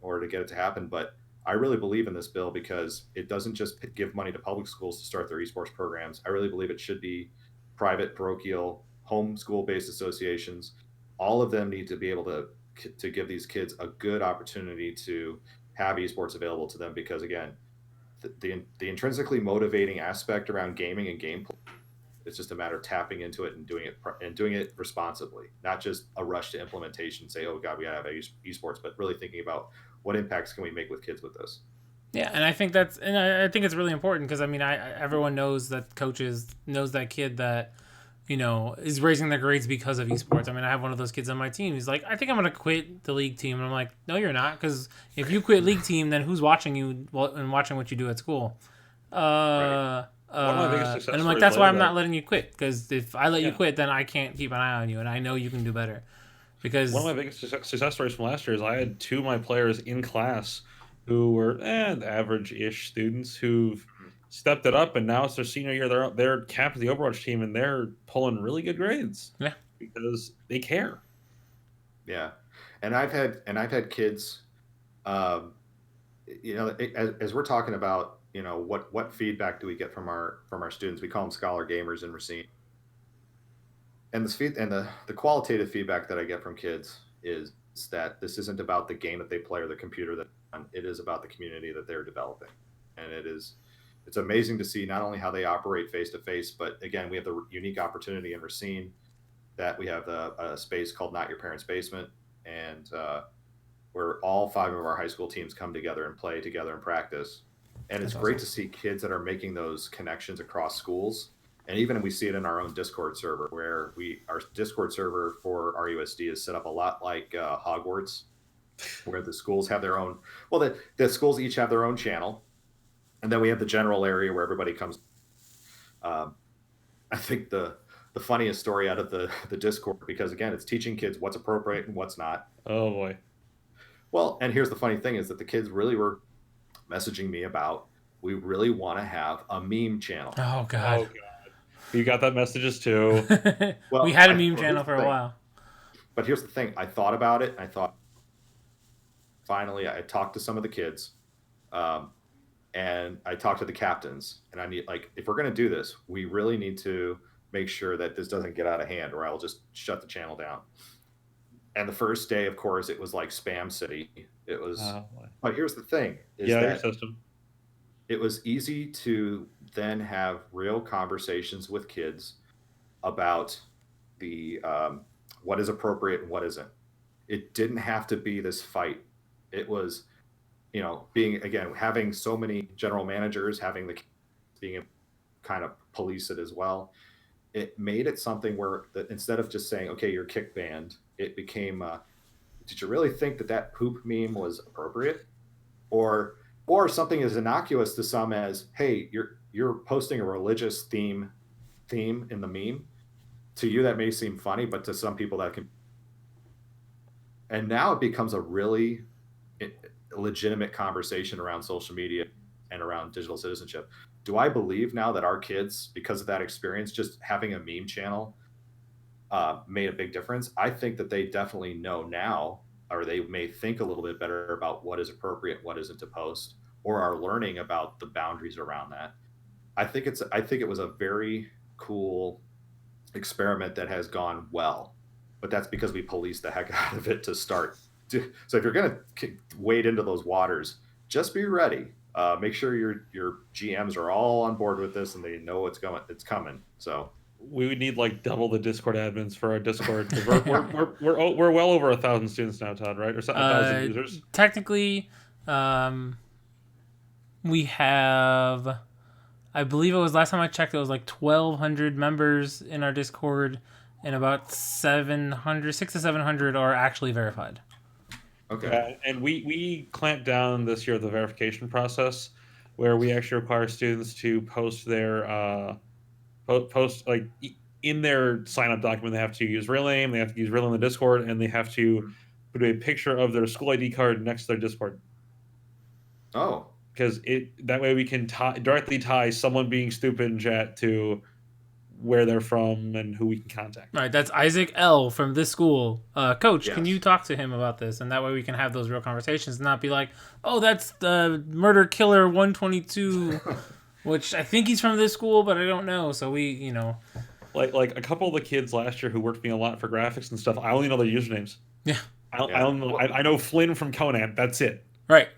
in order to get it to happen. But I really believe in this bill because it doesn't just give money to public schools to start their esports programs. I really believe it should be private, parochial, home school-based associations. All of them need to be able to give these kids a good opportunity to have esports available to them, because, again, the intrinsically motivating aspect around gaming and gameplay, it's just a matter of tapping into it and doing it responsibly, not just a rush to implementation, say, oh God, we gotta have esports, but really thinking about what impacts can we make with kids with this. Yeah, and I think I think it's really important because everyone knows that coaches knows that kid that is raising their grades because of esports. I mean, I have one of those kids on my team. He's like, I think I'm gonna quit the league team, and I'm like, no, you're not, because if you quit league team, then who's watching you and watching what you do at school? Right. One of my biggest success and I'm like, stories that's why I'm later not letting you quit, because if I let you quit, then I can't keep an eye on you, and I know you can do better. Because one of my biggest success stories from last year is I had two of my players in class who were average-ish students who've stepped it up, and now it's their senior year. They're captain of the Overwatch team, and they're pulling really good grades. Yeah, because they care. Yeah, and I've had kids, as we're talking about, what feedback do we get from our students? We call them scholar gamers in Racine. And the qualitative feedback that I get from kids is that this isn't about the game that they play or the computer that it is about the community that they're developing. And it's amazing to see not only how they operate face to face, but again, we have the unique opportunity in Racine that we have a space called Not Your Parents' Basement, and where all 5 of our high school teams come together and play together and practice. And it's great to see kids that are making those connections across schools. And even we see it in our own Discord server, where our Discord server for RUSD is set up a lot like Hogwarts, where the schools have their own. Well, the schools each have their own channel, And then we have the general area where everybody comes. Um, I think the funniest story out of the Discord, because again, it's teaching kids what's appropriate and what's not. Oh boy. Well, and here's the funny thing is that the kids really were messaging me about, we really want to have a meme channel. Oh God. Oh God. You got that messages too. We had a meme channel for a while. But here's the thing. I thought about it. I thought, finally, I talked to some of the kids, and I talked to the captains, and I need, like, if we're going to do this, we really need to make sure that this doesn't get out of hand, or I'll just shut the channel down. And the first day, of course, it was like spam city. It was, but here's the thing: is that system. It was easy to then have real conversations with kids about the what is appropriate and what isn't. It didn't have to be this fight. It was, being, again, having so many general managers, having the being able to kind of police it as well. It made it something where that instead of just saying, okay, you're kick banned, it became, did you really think that poop meme was appropriate? Or something as innocuous to some as, hey, you're posting a religious theme in the meme. To you, that may seem funny, but to some people that can. And now it becomes a really legitimate conversation around social media and around digital citizenship. Do I believe now that our kids, because of that experience, just having a meme channel made a big difference? I think that they definitely know now, or they may think a little bit better about what is appropriate, what isn't to post, or are learning about the boundaries around that. I think it was a very cool experiment that has gone well, but that's because we policed the heck out of it to start. So if you're going to wade into those waters, just be ready. Make sure your GMs are all on board with this and they know it's coming. So we would need like double the Discord admins for our Discord. We're well over 1,000 students now, Todd, right? Or 1,000 users. Technically, we have, I believe it was last time I checked, it was like 1,200 members in our Discord, and about 600 to 700 are actually verified. Okay. And we clamped down this year the verification process, where we actually require students to post their post like in their sign up document. They have to use real name, they have to use real name in the Discord, and they have to put a picture of their school ID card next to their Discord. Oh, because that way we can directly tie someone being stupid in chat to where they're from and who we can contact. Right, that's Isaac L. from this school. Coach, yes. Can you talk to him about this? And that way we can have those real conversations and not be like, oh, that's the murder killer 122, which I think he's from this school, but I don't know. So we, Like a couple of the kids last year who worked with me a lot for graphics and stuff, I only know their usernames. Yeah. I know Flynn from Conan. That's it. Right.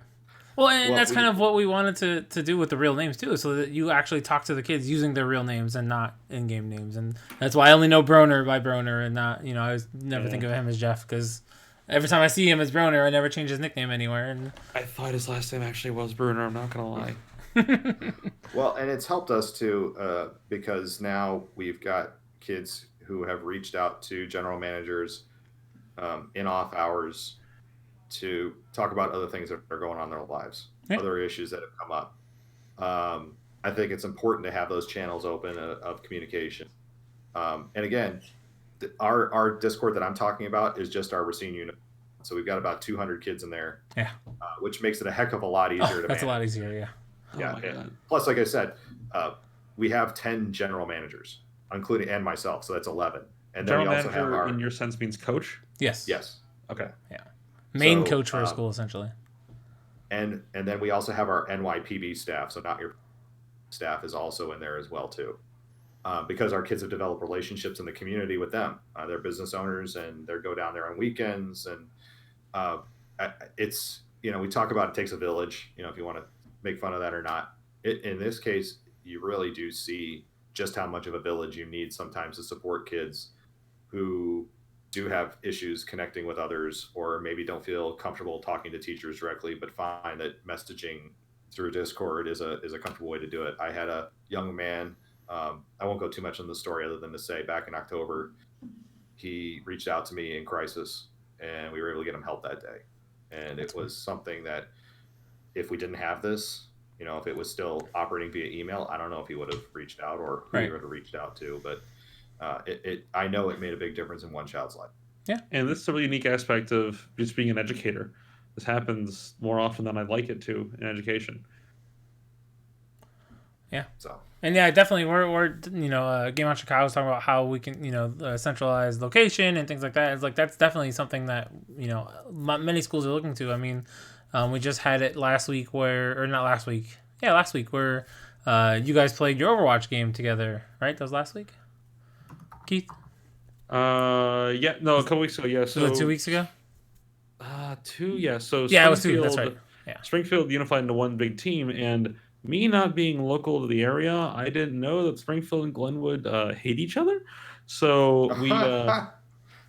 Well, and that's kind of what we wanted to do with the real names, too, so that you actually talk to the kids using their real names and not in-game names. And that's why I only know Broner by Broner and not, I never think of him as Jeff, because every time I see him as Broner, I never change his nickname anywhere. And I thought his last name actually was Bruner, I'm not going to lie. Well, and it's helped us, too, because now we've got kids who have reached out to general managers in off hours to talk about other things that are going on in their lives, other issues that have come up. I think it's important to have those channels open of communication. And again, our Discord that I'm talking about is just our Racine unit. So we've got about 200 kids in there, which makes it a heck of a lot easier to manage. That's a lot easier, yeah. Yeah. Plus, like I said, we have 10 general managers, including and myself, so that's 11. And then general we also manager, have in your sense, means coach? Yes. Okay. Yeah. Main coach for a school, essentially. And then we also have our NYPB staff, so not your staff is also in there as well, too. Because our kids have developed relationships in the community with them. They're business owners, and they go down there on weekends. And it's, we talk about it takes a village, if you want to make fun of that or not. In this case, you really do see just how much of a village you need sometimes to support kids who do have issues connecting with others, or maybe don't feel comfortable talking to teachers directly, but find that messaging through Discord is a comfortable way to do it. I had a young man, I won't go too much on the story other than to say back in October, he reached out to me in crisis, and we were able to get him help that day. And it was something that if we didn't have this, if it was still operating via email, I don't know if he would have reached out or who he would have reached out to, but I know it made a big difference in one child's life. Yeah. And this is a really unique aspect of just being an educator. This happens more often than I'd like it to in education. Yeah. So. And yeah, definitely, we're Game on Chicago was talking about how we can centralize location and things like that. It's like that's definitely something that many schools are looking to. I mean, we just had it last week last week where you guys played your Overwatch game together, right? That was last week, Keith. Yeah, no, a couple weeks ago. Yeah, so was it 2 weeks ago? Yeah. So yeah, it was 2. That's right. Yeah, Springfield unified into one big team, and me not being local to the area, I didn't know that Springfield and Glenwood hate each other. So we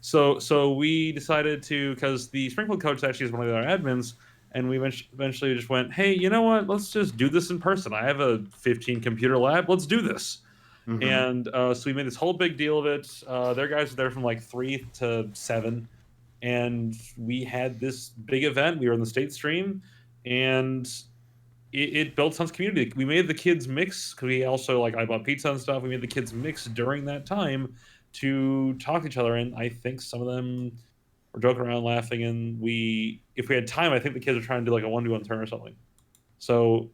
so we decided to, because the Springfield coach actually is one of the other admins, and we eventually just went, hey, you know what? Let's just do this in person. I have a 15 computer lab. Let's do this. Mm-hmm. And so we made this whole big deal of it. Their guys were there from like 3 to 7, and we had this big event. We were in the state stream, and it built tons of community. We made the kids mix, because we also, I bought pizza and stuff. We made the kids mix during that time to talk to each other, and I think some of them were joking around, laughing, and if we had time, I think the kids were trying to do a 1v1 turn or something. So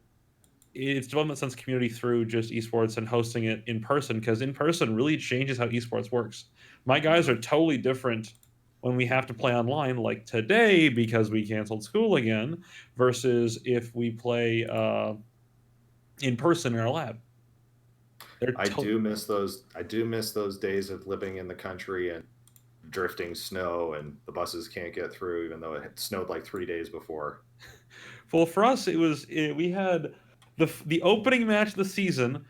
it's developing that sense of community through just esports and hosting it in person, because in person really changes how esports works. My guys are totally different when we have to play online, like today, because we canceled school again, versus if we play in person in our lab. I do miss those days of living in the country and drifting snow, and the buses can't get through, even though it had snowed like 3 days before. Well, for us, we had the opening match of the season.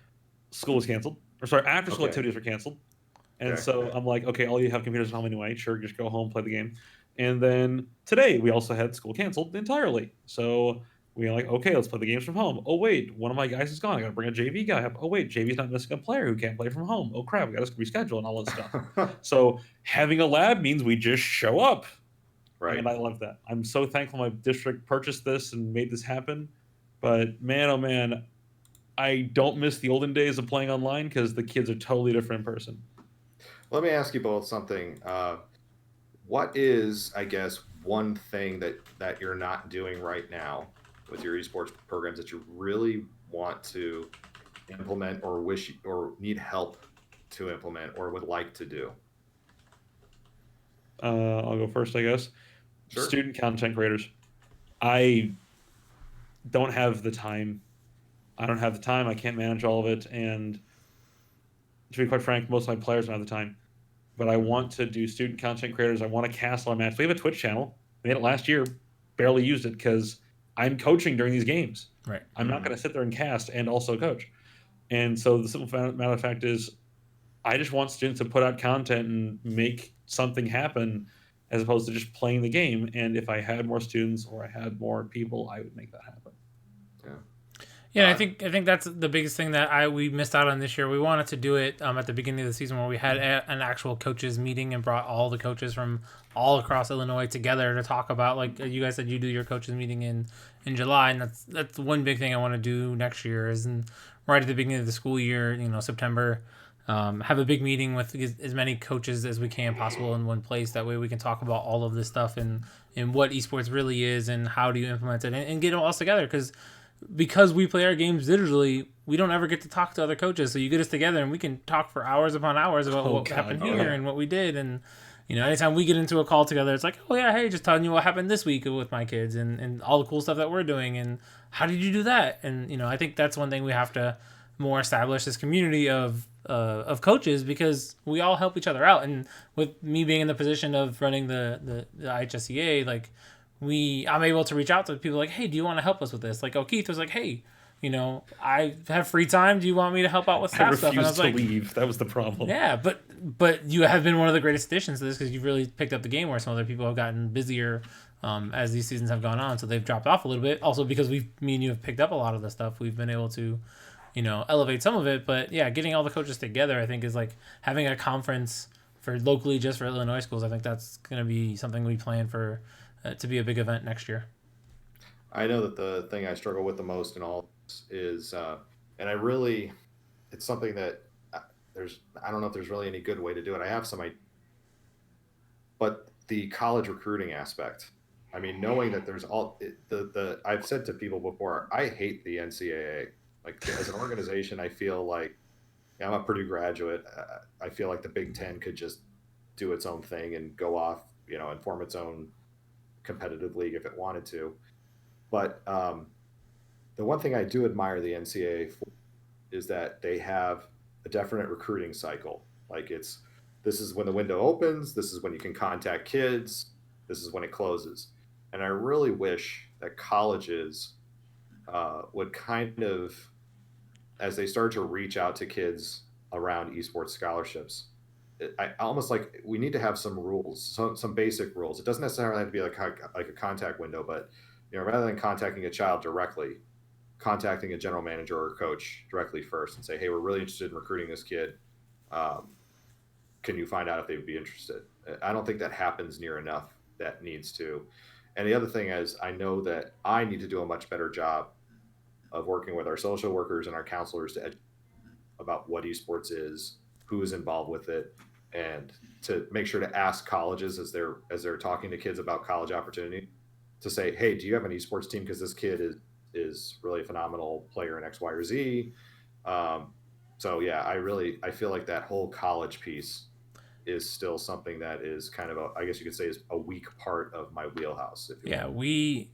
School was canceled, after school activities were canceled. And so I'm like, okay, all you have computers at home anyway. Sure, just go home, play the game. And then today we also had school canceled entirely. So we were like, okay, let's play the games from home. Oh, wait, one of my guys is gone. I got to bring a JV guy up. Oh, wait, JV's not missing a player who can't play from home. Oh, crap, we got to reschedule and all that stuff. So having a lab means we just show up. Right. And I love that. I'm so thankful my district purchased this and made this happen. But man, oh man, I don't miss the olden days of playing online, because the kids are totally different in person. Let me ask you both something. What is, I guess, one thing that you're not doing right now with your esports programs that you really want to implement, or need help to implement, or would like to do? I'll go first, I guess. Sure. Student content creators. I don't have the time. I can't manage all of it. And to be quite frank, most of my players don't have the time. But I want to do student content creators. I want to cast our match. We have a Twitch channel. We made it last year. Barely used it because I'm coaching during these games. Right. I'm not going to sit there and cast and also coach. And so the simple matter of fact is, I just want students to put out content and make something happen, as opposed to just playing the game. And if I had more students or I had more people, I would make that happen. Yeah, I think that's the biggest thing that we missed out on this year. We wanted to do it at the beginning of the season, where we had an actual coaches meeting and brought all the coaches from all across Illinois together to talk about, like you guys said, you do your coaches meeting in July, and that's one big thing I want to do next year is right at the beginning of the school year, September, have a big meeting with as many coaches as we can possible in one place. That way we can talk about all of this stuff and what esports really is and how do you implement it and get them all together, because we play our games digitally, we don't ever get to talk to other coaches. So you get us together and we can talk for hours upon hours about what happened here and what we did. And, anytime we get into a call together, it's like, oh yeah, hey, just telling you what happened this week with my kids and all the cool stuff that we're doing. And how did you do that? And, I think that's one thing we have to more establish, this community of coaches, because we all help each other out. And with me being in the position of running the IHSEA, I'm able to reach out to people like, hey, do you want to help us with this? Like, Keith was like, hey, I have free time. Do you want me to help out with staff stuff? And I was like, leave. That was the problem. Yeah, but you have been one of the greatest additions to this, because you've really picked up the game, where some other people have gotten busier as these seasons have gone on. So they've dropped off a little bit. Also because me and you have picked up a lot of the stuff. We've been able to, elevate some of it. But yeah, getting all the coaches together, I think, is like having a conference for locally, just for Illinois schools. I think that's going to be something we plan for to be a big event next year. I know that the thing I struggle with the most in all is, and I really, it's something that I don't know if there's really any good way to do it. I have some idea, but the college recruiting aspect. I mean, knowing that there's I've said to people before, I hate the NCAA. Like as an organization, I feel like I'm a Purdue graduate. I feel like the Big Ten could just do its own thing and go off, and form its own competitive league if it wanted to. But the one thing I do admire the NCAA for is that they have a definite recruiting cycle. Like this is when the window opens, this is when you can contact kids, this is when it closes. And I really wish that colleges would kind of, as they start to reach out to kids around esports scholarships, I almost like we need to have some rules, some basic rules. It doesn't necessarily have to be like a contact window, but rather than contacting a child directly, contacting a general manager or coach directly first and say, hey, we're really interested in recruiting this kid. Can you find out if they would be interested? I don't think that happens near enough. That needs to. And the other thing is, I know that I need to do a much better job of working with our social workers and our counselors to educate about what esports is, who is involved with it, and to make sure to ask colleges as they're talking to kids about college opportunity to say, hey, do you have an esports team? Because this kid is really a phenomenal player in X, Y, or Z. So yeah, I feel like that whole college piece is still something that is kind of I guess you could say is a weak part of my wheelhouse. Yeah, we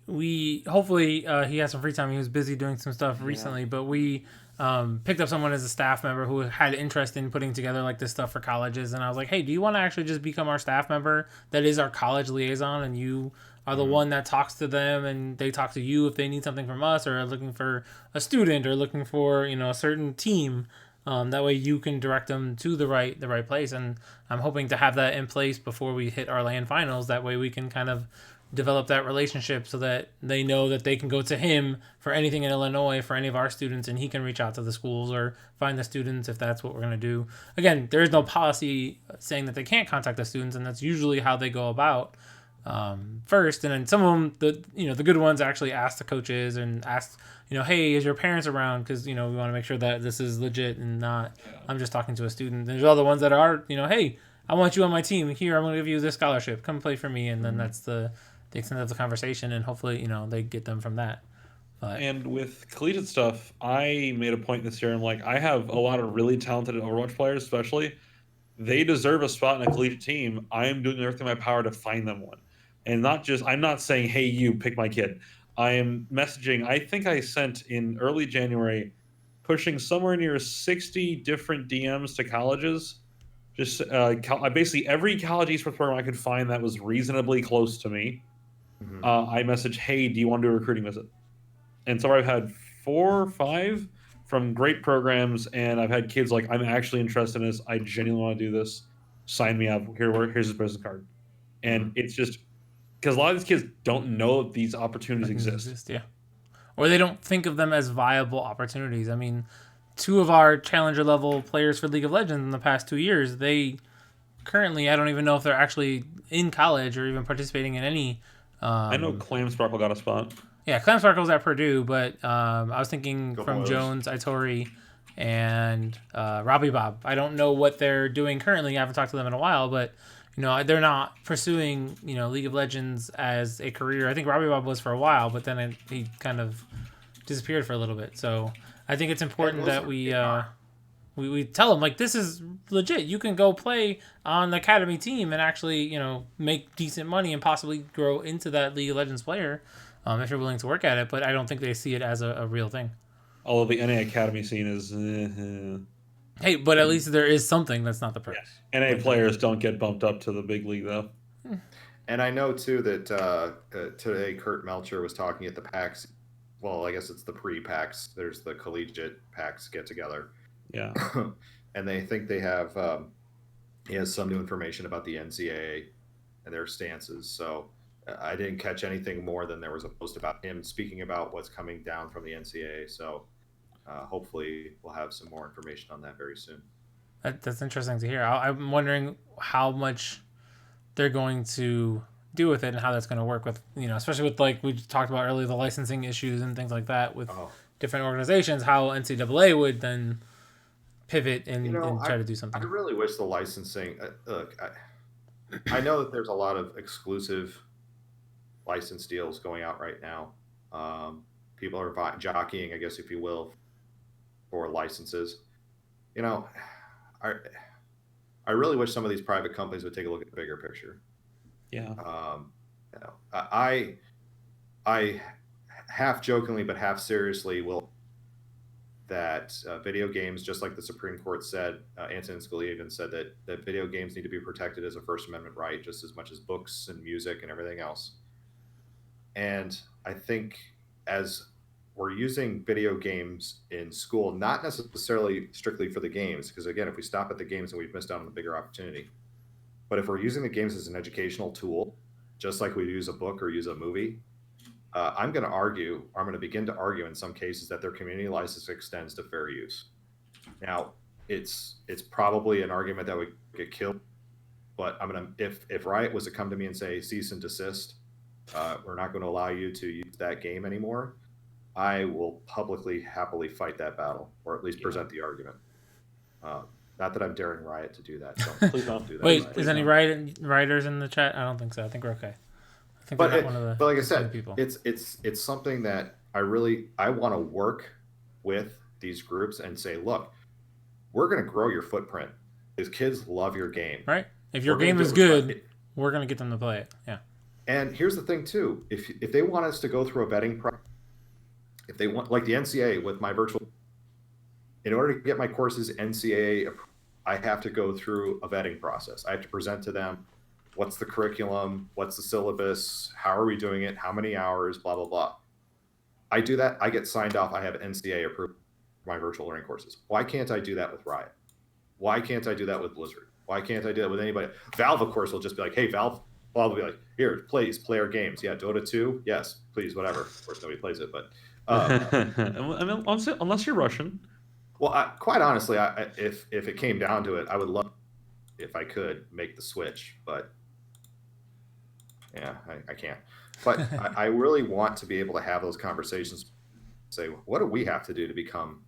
hopefully he has some free time. He was busy doing some stuff recently, but we picked up someone as a staff member who had interest in putting together like this stuff for colleges. And I was like, hey, do you want to actually just become our staff member that is our college liaison, and you are the one that talks to them and they talk to you if they need something from us or are looking for a student or looking for a certain team. That way you can direct them to the right place. And I'm hoping to have that in place before we hit our LAN finals. That way we can kind of develop that relationship so that they know that they can go to him for anything in Illinois for any of our students, and he can reach out to the schools or find the students if that's what we're going to do. Again, there is no policy saying that they can't contact the students, and that's usually how they go about first. And then some of them, the good ones actually ask the coaches and ask, hey, is your parents around? Because, we want to make sure that this is legit and not, I'm just talking to a student. There's other ones that are, hey, I want you on my team. Here, I'm going to give you this scholarship. Come play for me. And then that's the extent of the conversation. And hopefully, they get them from that. But, and with collegiate stuff, I made a point this year. I'm like, I have a lot of really talented Overwatch players, especially. They deserve a spot in a collegiate team. I am doing everything in my power to find them one. And I'm not saying, hey, you pick my kid. I am messaging. I think I sent in early January, pushing somewhere near 60 different DMs to colleges. Just basically every college esports program I could find that was reasonably close to me. Mm-hmm. I messaged, hey, do you want to do a recruiting visit? And so I've had 4 or 5 from great programs, and I've had kids like, I'm actually interested in this. I genuinely want to do this. Sign me up. Here's his business card. And it's just because a lot of these kids don't know these opportunities exist. Yeah. Or they don't think of them as viable opportunities. I mean, 2 of our challenger level players for League of Legends in the past 2 years, they currently, I don't even know if they're actually in college or even participating in any. I know Clam Sparkle got a spot. Yeah, Clam Sparkle's at Purdue, but I was thinking from Jones, Itori, and Robbie Bob. I don't know what they're doing currently. I haven't talked to them in a while, but they're not pursuing League of Legends as a career. I think Robbie Bob was for a while, but then he kind of disappeared for a little bit. So I think it's important that we tell them, like, this is legit. You can go play on the academy team and actually make decent money and possibly grow into that League of Legends player. If you're willing to work at it, but I don't think they see it as a real thing. Although the NA Academy scene is... Hey, but at least there is something that's not the price. Yeah. NA players don't get bumped up to the big league, though. And I know, too, that today Kurt Melcher was talking at the PAX. Well, I guess it's the pre-PAX. There's the collegiate PAX get-together. Yeah. And they think they have... he has some new information about the NCAA and their stances, so... I didn't catch anything more than there was a post about him speaking about what's coming down from the NCAA. So hopefully we'll have some more information on that very soon. That's interesting to hear. I'm wondering how much they're going to do with it and how that's going to work with, especially with, like we talked about earlier, the licensing issues and things like that with different organizations, how NCAA would then pivot and try to do something. I really wish the licensing. Look, I know that there's a lot of exclusive license deals going out right now. People are jockeying, I guess, if you will, for licenses. I really wish some of these private companies would take a look at the bigger picture. Yeah. I half jokingly but half seriously will that video games, just like the Supreme Court said, Antonin Scalia even said that video games need to be protected as a First Amendment right just as much as books and music and everything else. And I think as we're using video games in school, not necessarily strictly for the games, because again, if we stop at the games, then we've missed out on the bigger opportunity. But if we're using the games as an educational tool, just like we use a book or use a movie, I'm going to begin to argue in some cases that their community license extends to fair use. Now, it's probably an argument that would get killed, but if Riot was to come to me and say cease and desist, we're not going to allow you to use that game anymore, I will publicly happily fight that battle, or at least present the argument. Not that I'm daring Riot to do that. So please don't do that. Wait, is any writers in the chat? I don't think so. I think we're okay. But like I said, it's something that I want to work with these groups and say, look, we're going to grow your footprint. These kids love your game. Right. If your game is good, we're going to get them to play it. Yeah. And here's the thing too: if they want us to go through a vetting process, if they want, like the NCAA with my virtual, in order to get my courses NCAA, I have to go through a vetting process. I have to present to them what's the curriculum, what's the syllabus, how are we doing it, how many hours, blah, blah, blah. I do that. I get signed off. I have NCAA approved for my virtual learning courses. Why can't I do that with Riot? Why can't I do that with Blizzard? Why can't I do that with anybody? Valve, of course, will just be like, hey, Valve will be like, here, please play our games. Yeah, Dota 2, yes, please, whatever. Of course, nobody plays it, but unless you're Russian. Well, quite honestly, if it came down to it, I would love if I could make the switch, but yeah, I can't. But I really want to be able to have those conversations. Say, what do we have to do to become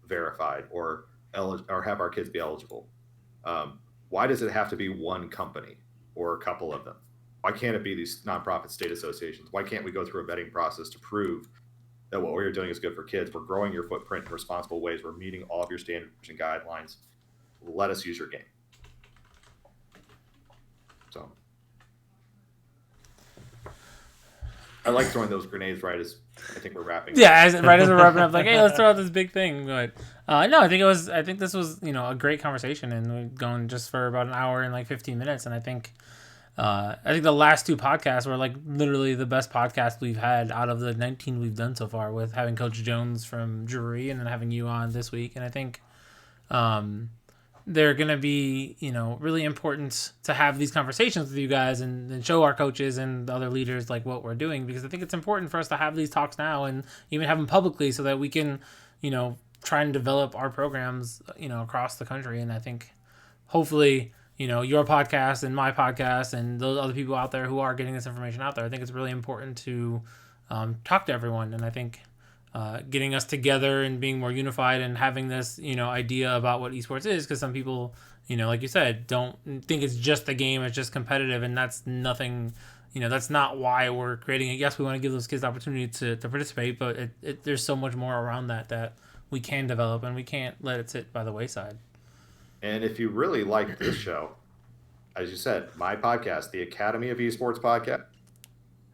verified or have our kids be eligible? Why does it have to be one company or a couple of them? Why can't it be these nonprofit state associations? Why can't we go through a vetting process to prove that what we're doing is good for kids? We're growing your footprint in responsible ways. We're meeting all of your standards and guidelines. Let us use your game. So I like throwing those grenades right as I think we're wrapping up. Yeah, right as we're wrapping up, like, hey, let's throw out this big thing. But no, I think this was a great conversation, and we're going just for about an hour and like 15 minutes, and I think the last two podcasts were like literally the best podcast we've had out of the 19 we've done so far, with having Coach Jones from Drury and then having you on this week. And I think they're going to be, really important to have these conversations with you guys and show our coaches and the other leaders like what we're doing, because I think it's important for us to have these talks now and even have them publicly so that we can, try and develop our programs, across the country. And I think hopefully, your podcast and my podcast and those other people out there who are getting this information out there, I think it's really important to talk to everyone. And I think getting us together and being more unified and having this, idea about what esports is, because some people, like you said, don't think it's just a game, it's just competitive, and that's nothing, that's not why we're creating it. Yes, we want to give those kids the opportunity to participate, but there's so much more around that we can develop, and we can't let it sit by the wayside. And if you really like this show, as you said, my podcast, the Academy of Esports podcast,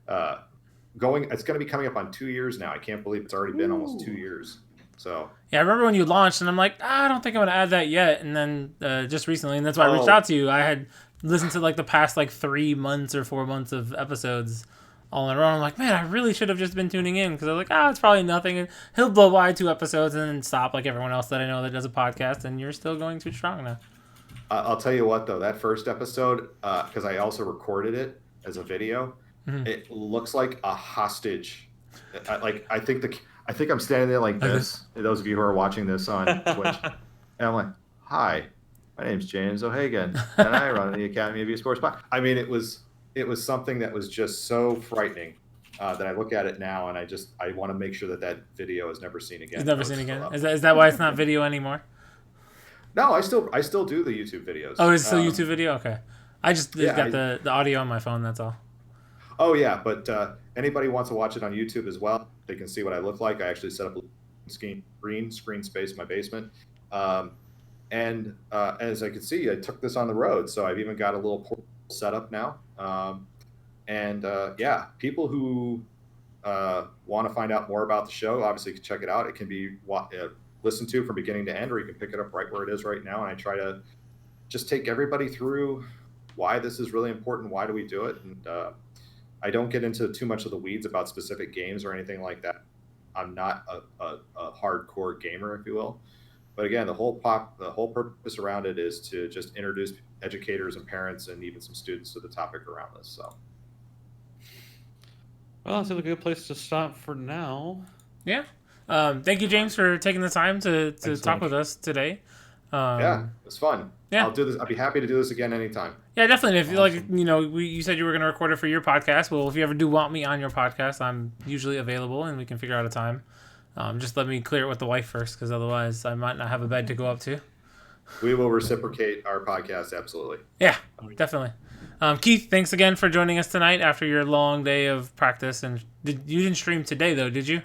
it's going to be coming up on 2 years now. I can't believe it's already been almost 2 years. So yeah, I remember when you launched, and I'm like, I don't think I'm going to add that yet. And then just recently, and that's why I reached out to you. I had listened to like the past like 3 months or 4 months of episodes all in a row. I'm like, man, I really should have just been tuning in, because I was like, it's probably nothing. And he'll blow by 2 episodes and then stop like everyone else that I know that does a podcast. And you're still going too strong now. I'll tell you what, though, that first episode, because I also recorded it as a video, it looks like a hostage. I think I'm standing there like this. Those of you who are watching this on Twitch, and I'm like, "Hi, my name's James O'Hagan, and I run the Academy of Esports." I mean, it was something that was just so frightening that I look at it now and I want to make sure that video is never seen again. It's never seen again. Is that why it's not video anymore? No, I still do the YouTube videos. Oh, it's still YouTube video. Okay, I just got the audio on my phone. That's all. Oh yeah, but anybody wants to watch it on YouTube as well, they can see what I look like. I actually set up a screen space in my basement. And as I can see, I took this on the road, so I've even got a little portable setup now. Yeah, people who want to find out more about the show, obviously can check it out. It can be listened to from beginning to end, or you can pick it up right where it is right now. And I try to just take everybody through why this is really important. Why do we do it? And I don't get into too much of the weeds about specific games or anything like that. I'm not a hardcore gamer, if you will. But again, the whole purpose around it is to just introduce educators and parents and even some students to the topic around this. So, well, that's a good place to stop for now. Yeah. Thank you, James, for taking the time to talk with us today. Yeah, it's fun. Yeah, I'll do this. I'll be happy to do this again anytime. Yeah, definitely. If you said you were going to record it for your podcast. Well, if you ever do want me on your podcast, I'm usually available, and we can figure out a time. Just let me clear it with the wife first, because otherwise I might not have a bed to go up to. We will reciprocate our podcast, absolutely. Yeah, definitely. Keith, thanks again for joining us tonight after your long day of practice. And you didn't stream today, though, did you?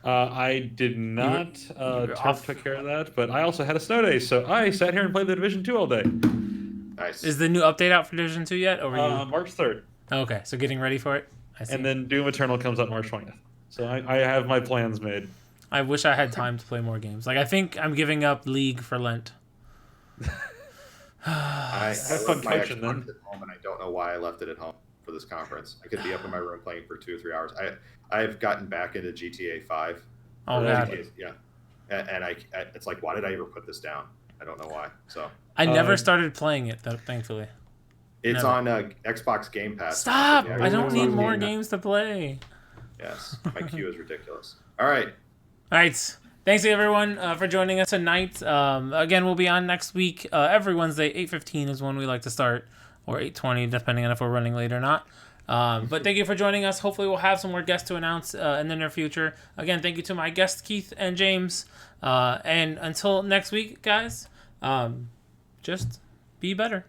I did not. Turf took care of that, but I also had a snow day, so I sat here and played the Division 2 all day. Nice. Is the new update out for Division 2 yet? Or were you... March 3rd. Okay, so getting ready for it? I see. And then Doom Eternal comes out March 20th. So I have my plans made. I wish I had time to play more games. I think I'm giving up League for Lent. I left my Xbox at home, and I don't know why I left it at home for this conference. I could be up in my room playing for 2 or 3 hours. I've gotten back into GTA 5. Oh god. Yeah, and it's like, why did I ever put this down? I don't know why. So I never started playing it, though, thankfully. It's on Xbox Game Pass. Stop! I don't need more games to play. Yes, my queue is ridiculous. All right. All right. Thanks, everyone, for joining us tonight. Again, we'll be on next week. Every Wednesday, 8:15 is when we like to start, or 8:20, depending on if we're running late or not. But thank you for joining us. Hopefully, we'll have some more guests to announce in the near future. Again, thank you to my guests, Keith and James. And until next week, guys, just be better.